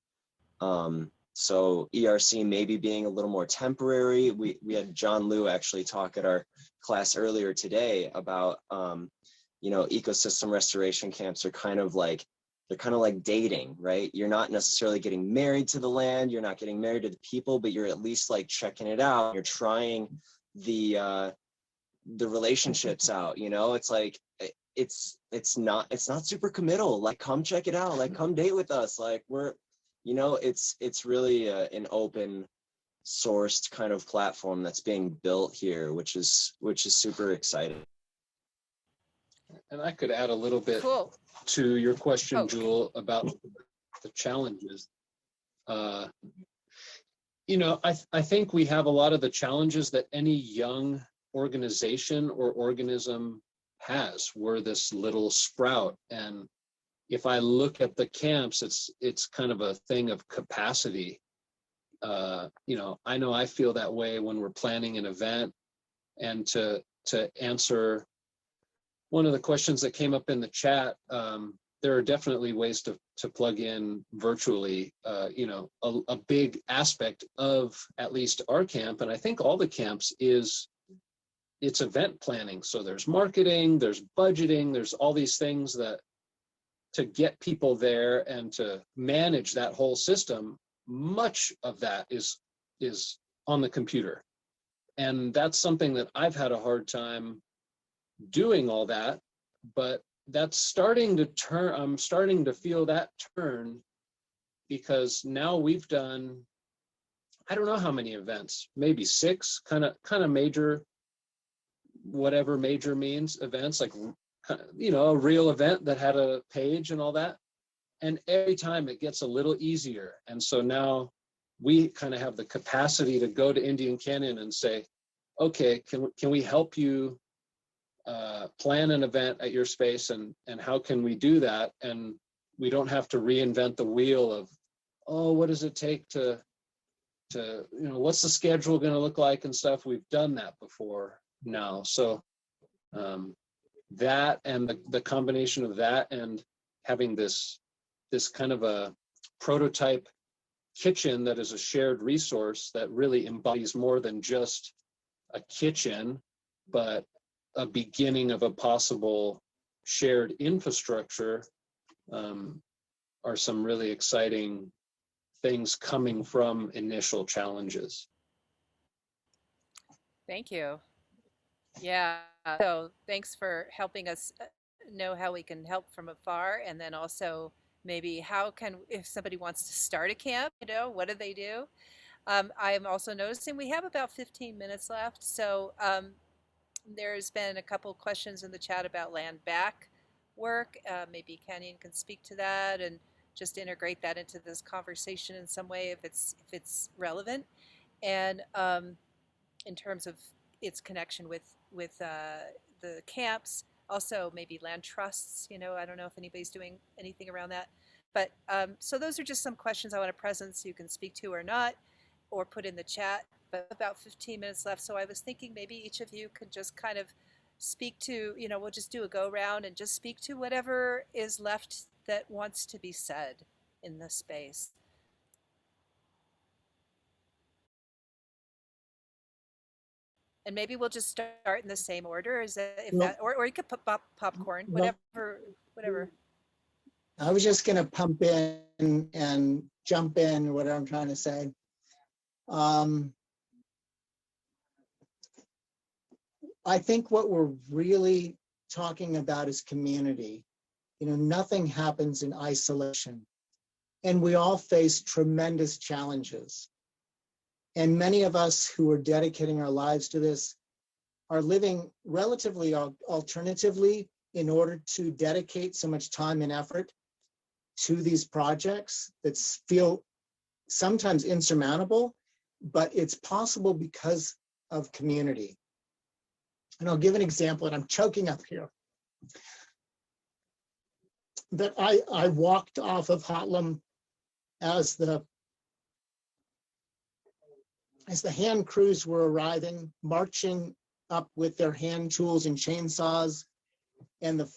So ERC maybe being a little more temporary. We had John Liu actually talk at our class earlier today about, you know, ecosystem restoration camps are kind of like, they're kind of like dating, right? You're not necessarily getting married to the land, you're not getting married to the people, but you're at least like checking it out. You're trying the relationships out, you know? It's like, it's not super committal. Like, come check it out, like come date with us. Like, we're, you know, it's really an open sourced kind of platform that's being built here, which is super exciting. And I could add a little bit Cool. to your question, Oh. Jewel, about the challenges. You know, I think we have a lot of the challenges that any young organization or organism has. We're this little sprout, and if I look at the camps, it's kind of a thing of capacity. You know I feel that way when we're planning an event. And to answer one of the questions that came up in the chat, there are definitely ways to plug in virtually. You know, a big aspect of at least our camp, and I think all the camps, is it's event planning. So there's marketing, there's budgeting, there's all these things that to get people there and to manage that whole system. Much of that is on the computer, and that's something that I've had a hard time doing all that, but that's starting to turn. I'm starting to feel that turn, because now we've done, I don't know how many events, maybe 6 kind of major, whatever major means, events, like, you know, a real event that had a page and all that. And every time it gets a little easier. And so now we kind of have the capacity to go to Indian Canyon and say, okay, can we help you plan an event at your space, and how can we do that? And we don't have to reinvent the wheel of, oh, what does it take to you know, what's the schedule going to look like and stuff. We've done that before now. So that, and the combination of that and having this kind of a prototype kitchen that is a shared resource that really embodies more than just a kitchen, but a beginning of a possible shared infrastructure, are some really exciting things coming from initial challenges. Thank you. Yeah. So thanks for helping us know how we can help from afar, and then also maybe how can, if somebody wants to start a camp, you know, what do they do? I am also noticing we have about 15 minutes left. So there's been a couple questions in the chat about land back work. Maybe Kenyon can speak to that and just integrate that into this conversation in some way if it's relevant. And in terms of its connection with the camps, also maybe land trusts. You know, I don't know if anybody's doing anything around that. But so those are just some questions I want to present so you can speak to or not, or put in the chat. But about 15 minutes left. So I was thinking maybe each of you could just kind of speak to, you know, we'll just do a go round and just speak to whatever is left that wants to be said in this space. And maybe we'll just start in the same order, is that, if that, or you could put popcorn, whatever. I was just going to pump in and jump in what I'm trying to say. I think what we're really talking about is community. You know, nothing happens in isolation. and we all face tremendous challenges. And many of us who are dedicating our lives to this are living relatively alternatively in order to dedicate so much time and effort to these projects that feel sometimes insurmountable, but it's possible because of community. And I'll give an example, and I'm choking up here. That I walked off of Hotlam as the hand crews were arriving, marching up with their hand tools and chainsaws, and the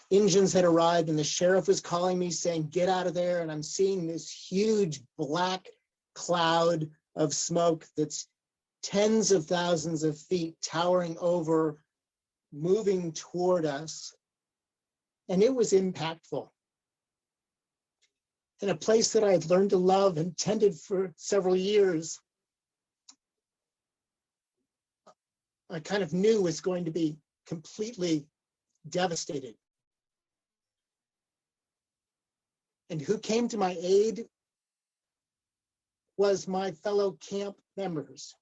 engines had arrived, and the sheriff was calling me saying, get out of there. And I'm seeing this huge black cloud of smoke that's tens of thousands of feet towering over, moving toward us. And it was impactful. In a place that I had learned to love and tended for several years, I kind of knew was going to be completely devastated. And who came to my aid was my fellow camp members.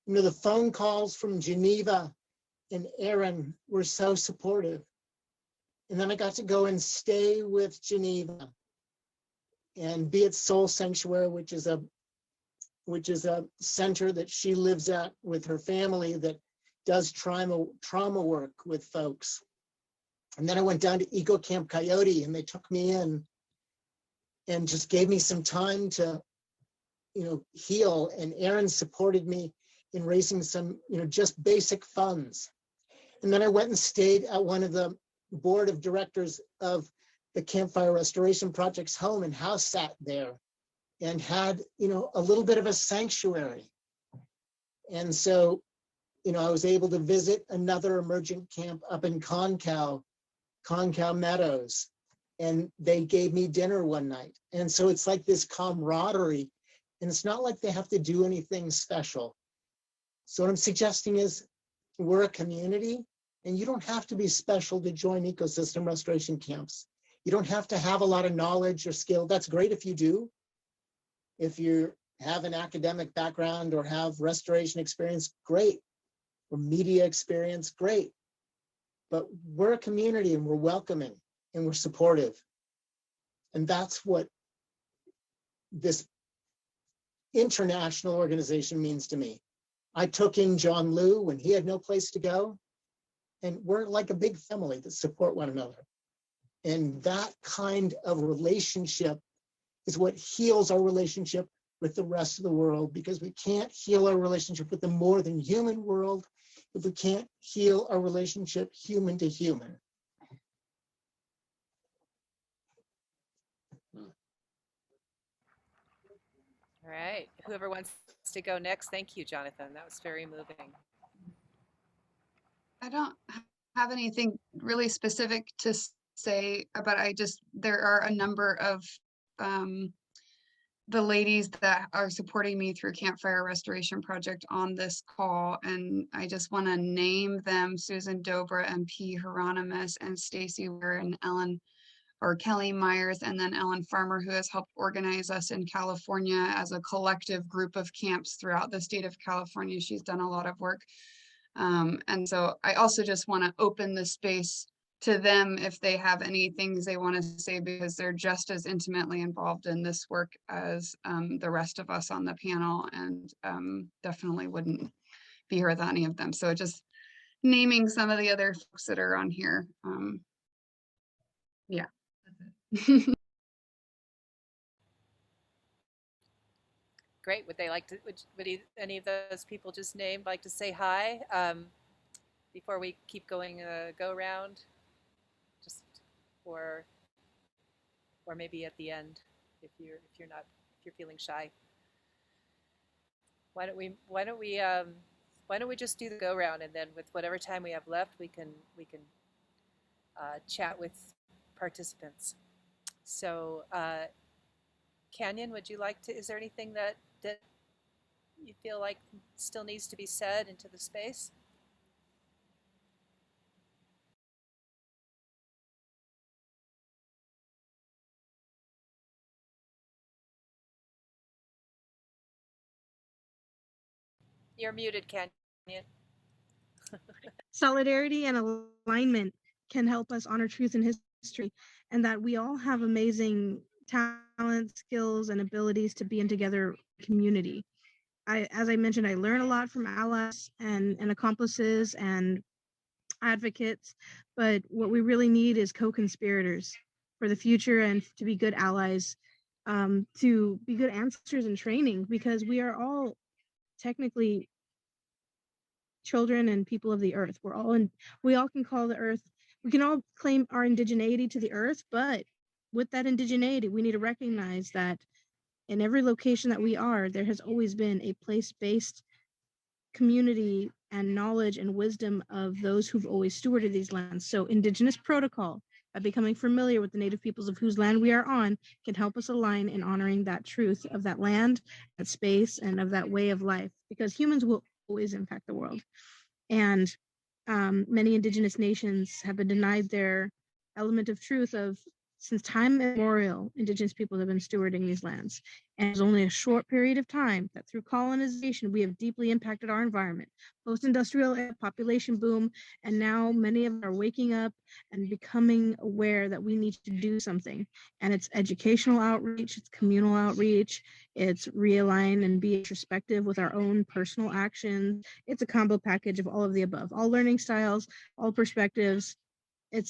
You know, the phone calls from Geneva and Aaron were so supportive. And then I got to go and stay with Geneva and be at Soul Sanctuary, which is a center that she lives at with her family that does trauma work with folks. And then I went down to Eco Camp Coyote, and they took me in and just gave me some time to, heal. And Aaron supported me in raising some, just basic funds. And then I went and stayed at one of the board of directors of the Campfire Restoration Project's home and house sat there and had, a little bit of a sanctuary. And so, I was able to visit another emergent camp up in Concow Meadows, and they gave me dinner one night. And so it's like this camaraderie, and it's not like they have to do anything special. So what I'm suggesting is we're a community, and you don't have to be special to join ecosystem restoration camps. You don't have to have a lot of knowledge or skill. That's great if you do. If you have an academic background or have restoration experience, great. Or media experience, great. But we're a community, and we're welcoming, and we're supportive. And that's what this international organization means to me. I took in John Liu when he had no place to go, and we're like a big family that support one another. And that kind of relationship is what heals our relationship with the rest of the world, because we can't heal our relationship with the more than human world if we can't heal our relationship human to human. All right. Whoever wants to go next, thank you, Jonathan. That was very moving. I don't have anything really specific to say, but there are a number of the ladies that are supporting me through Campfire Restoration Project on this call, and I just want to name them: Susan Dobra, MP Hieronymus, and Stacy Ware, and Kelly Myers, and then Ellen Farmer, who has helped organize us in California as a collective group of camps throughout the state of California. She's done a lot of work. And so I also just want to open the space to them if they have any things they want to say, because they're just as intimately involved in this work as the rest of us on the panel, and definitely wouldn't be here without any of them. So just naming some of the other folks that are on here. Yeah. Great. Would any of those people just named like to say hi before we keep going go around? Just or maybe at the end if you're feeling shy. Why don't we just do the go round, and then with whatever time we have left, we can chat with participants. So, Canyon, would you like to? Is there anything that you feel like still needs to be said into the space? You're muted, Canyon. Solidarity and alignment can help us honor truth and history, and that we all have amazing talents, skills, and abilities to be in together community. As I mentioned, I learn a lot from allies and accomplices and advocates, but what we really need is co-conspirators for the future and to be good allies, to be good ancestors in training, because we are all technically children and people of the earth. We all can call the earth, we can all claim our indigeneity to the earth, but with that indigeneity, we need to recognize that in every location that we are, there has always been a place-based community and knowledge and wisdom of those who've always stewarded these lands. So Indigenous protocol, by becoming familiar with the native peoples of whose land we are on, can help us align in honoring that truth of that land, that space, and of that way of life, because humans will always impact the world. And many Indigenous nations have been denied their element of truth of, since time immemorial, Indigenous people have been stewarding these lands. And it was only a short period of time that through colonization, we have deeply impacted our environment. Post-industrial population boom, and now many of them are waking up and becoming aware that we need to do something. And it's educational outreach, it's communal outreach, it's realign and be introspective with our own personal actions. It's a combo package of all of the above, all learning styles, all perspectives. It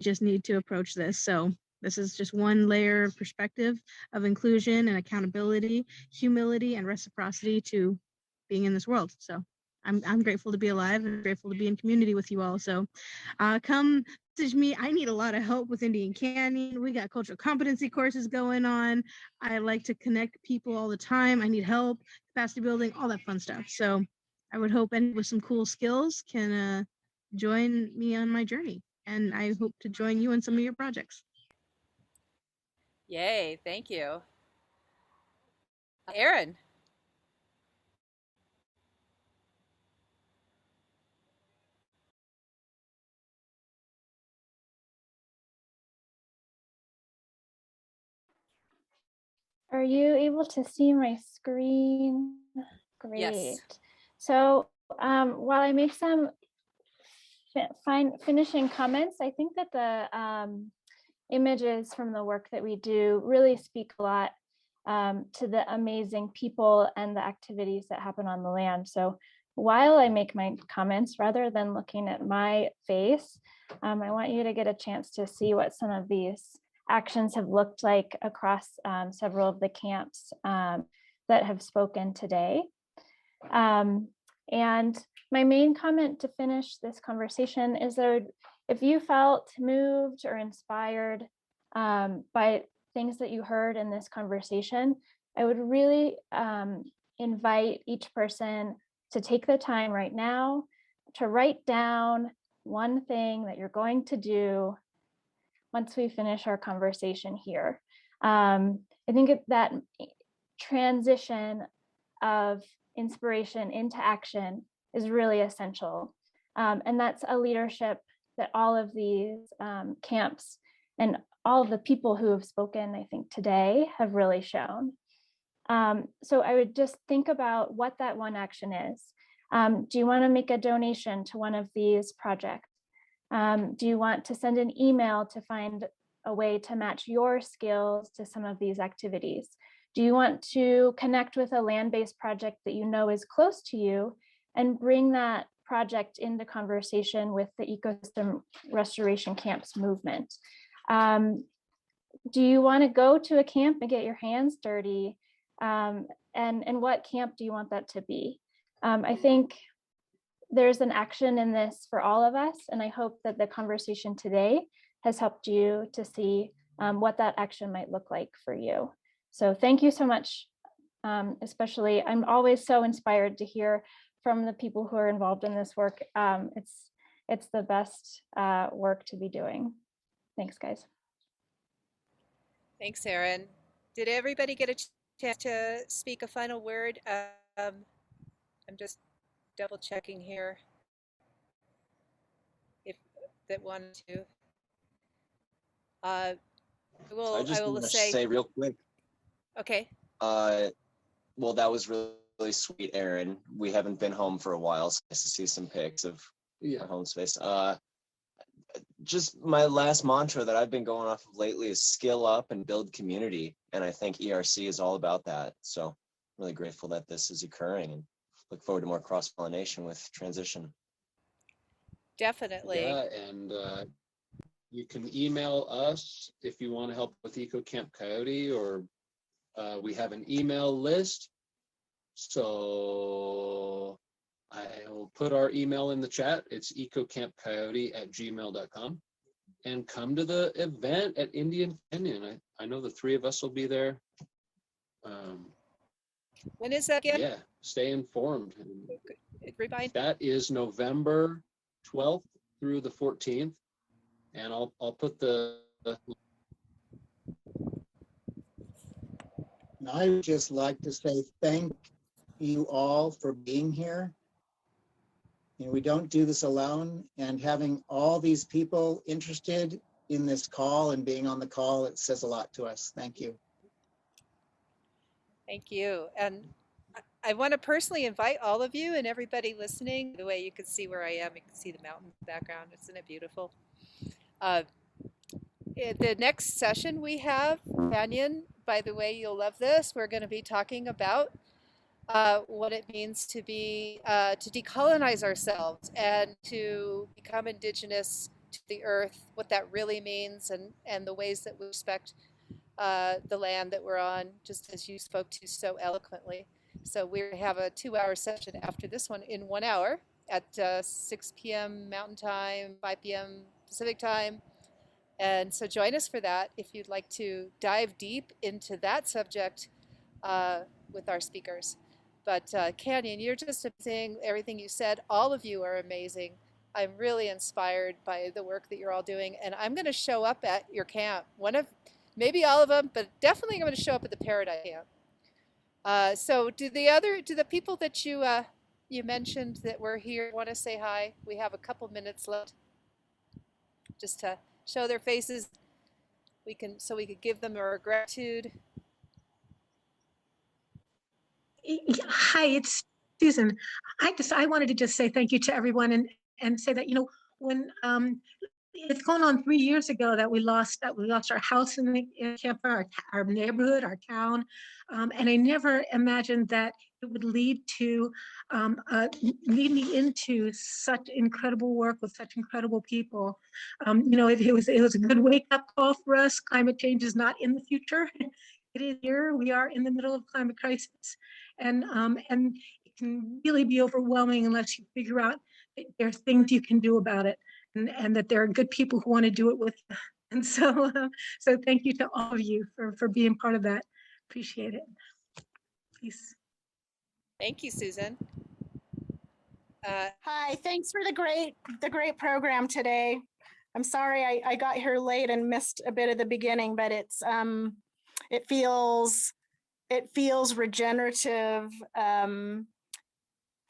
just need to approach this. So this is just one layer of perspective of inclusion and accountability, humility, and reciprocity to being in this world. So I'm grateful to be alive and grateful to be in community with you all. So come message me. I need a lot of help with Indian Canyon. We got cultural competency courses going on. I like to connect people all the time. I need help, capacity building, all that fun stuff. So I would hope anyone with some cool skills can join me on my journey. And I hope to join you in some of your projects. Yay, thank you. Aaron. Are you able to see my screen? Great. Yes. So while I make some finishing comments, I think that the images from the work that we do really speak a lot to the amazing people and the activities that happen on the land. So while I make my comments, rather than looking at my face, I want you to get a chance to see what some of these actions have looked like across several of the camps that have spoken today. And my main comment to finish this conversation is that if you felt moved or inspired by things that you heard in this conversation, I would really invite each person to take the time right now to write down one thing that you're going to do once we finish our conversation here. I think that transition of inspiration into action is really essential. And that's a leadership that all of these camps and all of the people who have spoken, I think today, have really shown. So I would just think about what that one action is. Do you want to make a donation to one of these projects? Do you want to send an email to find a way to match your skills to some of these activities? Do you want to connect with a land-based project that you know is close to you and bring that project into conversation with the ecosystem restoration camps movement? Do you want to go to a camp and get your hands dirty? And what camp do you want that to be? I think there's an action in this for all of us, and I hope that the conversation today has helped you to see what that action might look like for you. So thank you so much. Especially, I'm always so inspired to hear from the people who are involved in this work. It's the best work to be doing. Thanks, guys. Thanks, Aaron. Did everybody get a chance to speak a final word? I'm just double checking here if that wanted to. I I just will want to say say real quick. okay. Well, that was really really sweet, Aaron. We haven't been home for a while, so nice to see some pics of our home space. Just my last mantra that I've been going off of lately is skill up and build community. And I think ERC is all about that. So I'm really grateful that this is occurring and look forward to more cross-pollination with transition. Definitely. Yeah, and you can email us if you want to help with Eco Camp Coyote, or we have an email list. So I will put our email in the chat. It's ecocampcoyote@gmail.com. And come to the event at Indian Canyon. I know the three of us will be there. When is that again? Yeah, stay informed. Remind. That is November 12th through the 14th. And I'll put the And I would just like to say thank you all for being here. You know, we don't do this alone, and having all these people interested in this call and being on the call, it says a lot to us. Thank you. Thank you. And I want to personally invite all of you and everybody listening. The way you can see where I am, you can see the mountain background. Isn't it beautiful? The next session we have, Canyon, by the way, you'll love this. We're going to be talking about what it means to be to decolonize ourselves and to become indigenous to the earth, what that really means, and the ways that we respect the land that we're on, just as you spoke to so eloquently. So we have a 2-hour session after this one in 1 hour at 6 p.m. Mountain Time, 5 p.m. Pacific Time. And so join us for that if you'd like to dive deep into that subject with our speakers. But Canyon, you're just amazing. Everything you said, all of you are amazing. I'm really inspired by the work that you're all doing. And I'm going to show up at your camp. Maybe all of them, but definitely I'm going to show up at the Paradise Camp. So do the people that you mentioned that were here want to say hi? We have a couple minutes left just to show their faces. We could give them our gratitude. Hi, it's Susan. I wanted to just say thank you to everyone and say that, when it's going on 3 years ago that we lost our house in campfire, our neighborhood, our town, and I never imagined that it would lead me into such incredible work with such incredible people. It was a good wake up call for us. Climate change is not in the future. It is here. We are in the middle of climate crisis, and it can really be overwhelming unless you figure out that there are things you can do about it, and that there are good people who want to do it with you. And so thank you to all of you for being part of that. Appreciate it. Peace. Thank you, Susan. Hi, thanks for the great program today. I'm sorry I got here late and missed a bit of the beginning, but it feels regenerative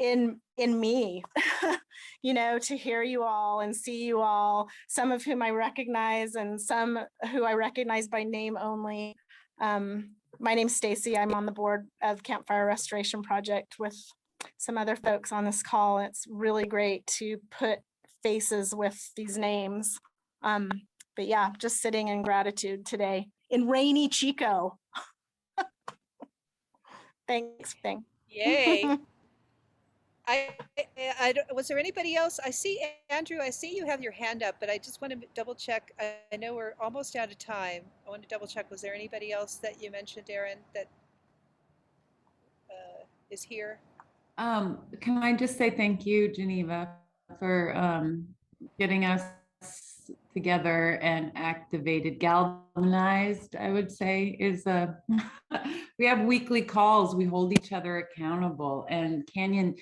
in me, to hear you all and see you all, some of whom I recognize and some who I recognize by name only. My name's Stacy. I'm on the board of Campfire Restoration Project with some other folks on this call. It's really great to put faces with these names. But yeah, just sitting in gratitude today in rainy Chico. Thanks. Yay. Was there anybody else? I see Andrew, I see you have your hand up, but I just want to double check. I know we're almost out of time. I want to double check. Was there anybody else that you mentioned, Aaron, that is here? Can I just say thank you, Geneva, for getting us together and activated, galvanized, I would say, is we have weekly calls. We hold each other accountable. And Canyon,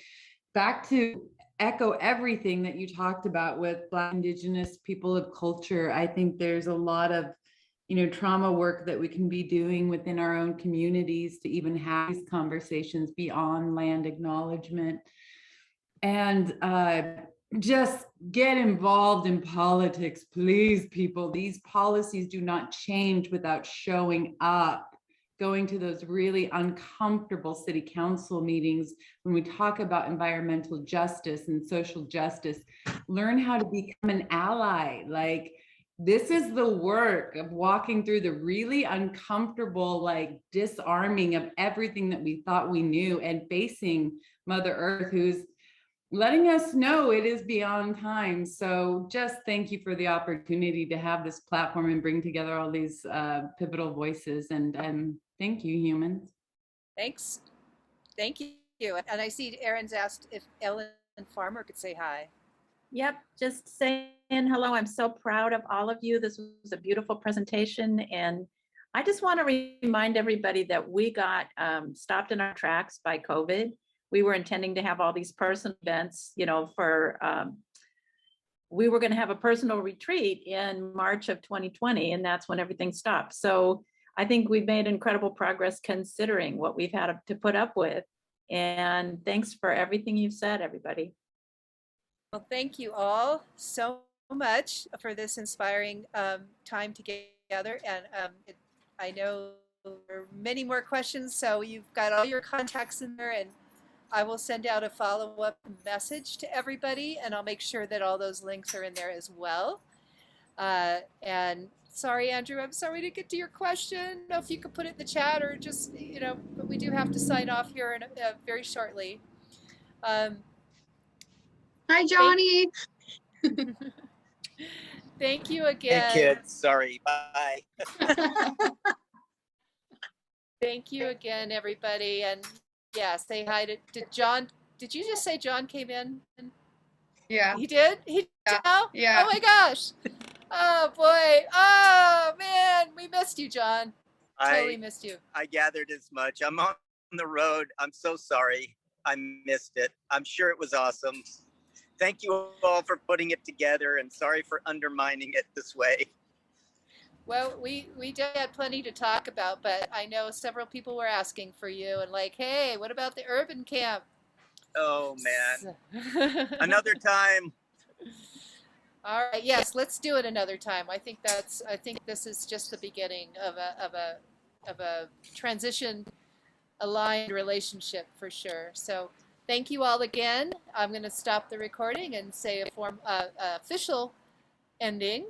back to echo everything that you talked about with Black, Indigenous people of culture. I think there's a lot of trauma work that we can be doing within our own communities to even have these conversations beyond land acknowledgement. And just get involved in politics, please, people. These policies do not change without showing up going to those really uncomfortable city council meetings when we talk about environmental justice and social justice. Learn how to become an ally. Like, this is the work of walking through the really uncomfortable, like, disarming of everything that we thought we knew and facing Mother Earth, who's letting us know it is beyond time. So just thank you for the opportunity to have this platform and bring together all these pivotal voices. And thank you, humans. Thanks. Thank you. And I see Erin's asked if Ellen Farmer could say hi. Yep, just saying hello. I'm so proud of all of you. This was a beautiful presentation. And I just want to remind everybody that we got stopped in our tracks by COVID. We were intending to have all these personal events, you know, we were going to have a personal retreat in March of 2020, and that's when everything stopped. So I think we've made incredible progress considering what we've had to put up with. And thanks for everything you've said, everybody. Well, thank you all so much for this inspiring time together. And I know there are many more questions, so you've got all your contacts in there, and I will send out a follow-up message to everybody, and I'll make sure that all those links are in there as well. And sorry, Andrew, I'm sorry to get to your question. I don't know if you could put it in the chat or just, you know, but we do have to sign off here very shortly. Hi, Johnny. Thank you again. Hey, kids. Sorry. Bye. Thank you again, everybody. And yeah, say hi to John. Did you just say John came in? Yeah. He did? He did now? Yeah. Oh my gosh. Oh boy. Oh man, we missed you, John. Totally missed you. I gathered as much. I'm on the road. I'm so sorry. I missed it. I'm sure it was awesome. Thank you all for putting it together, and sorry for undermining it this way. Well, we had plenty to talk about, but I know several people were asking for you and like, hey, what about the urban camp? Oh man. Another time. All right. Yes, let's do it another time. I think this is just the beginning of a transition aligned relationship for sure. So thank you all again. I'm going to stop the recording and say a official ending.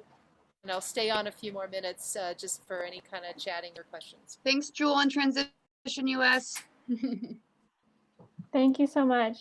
And I'll stay on a few more minutes just for any kind of chatting or questions. Thanks, Jewel and Transition US. Thank you so much.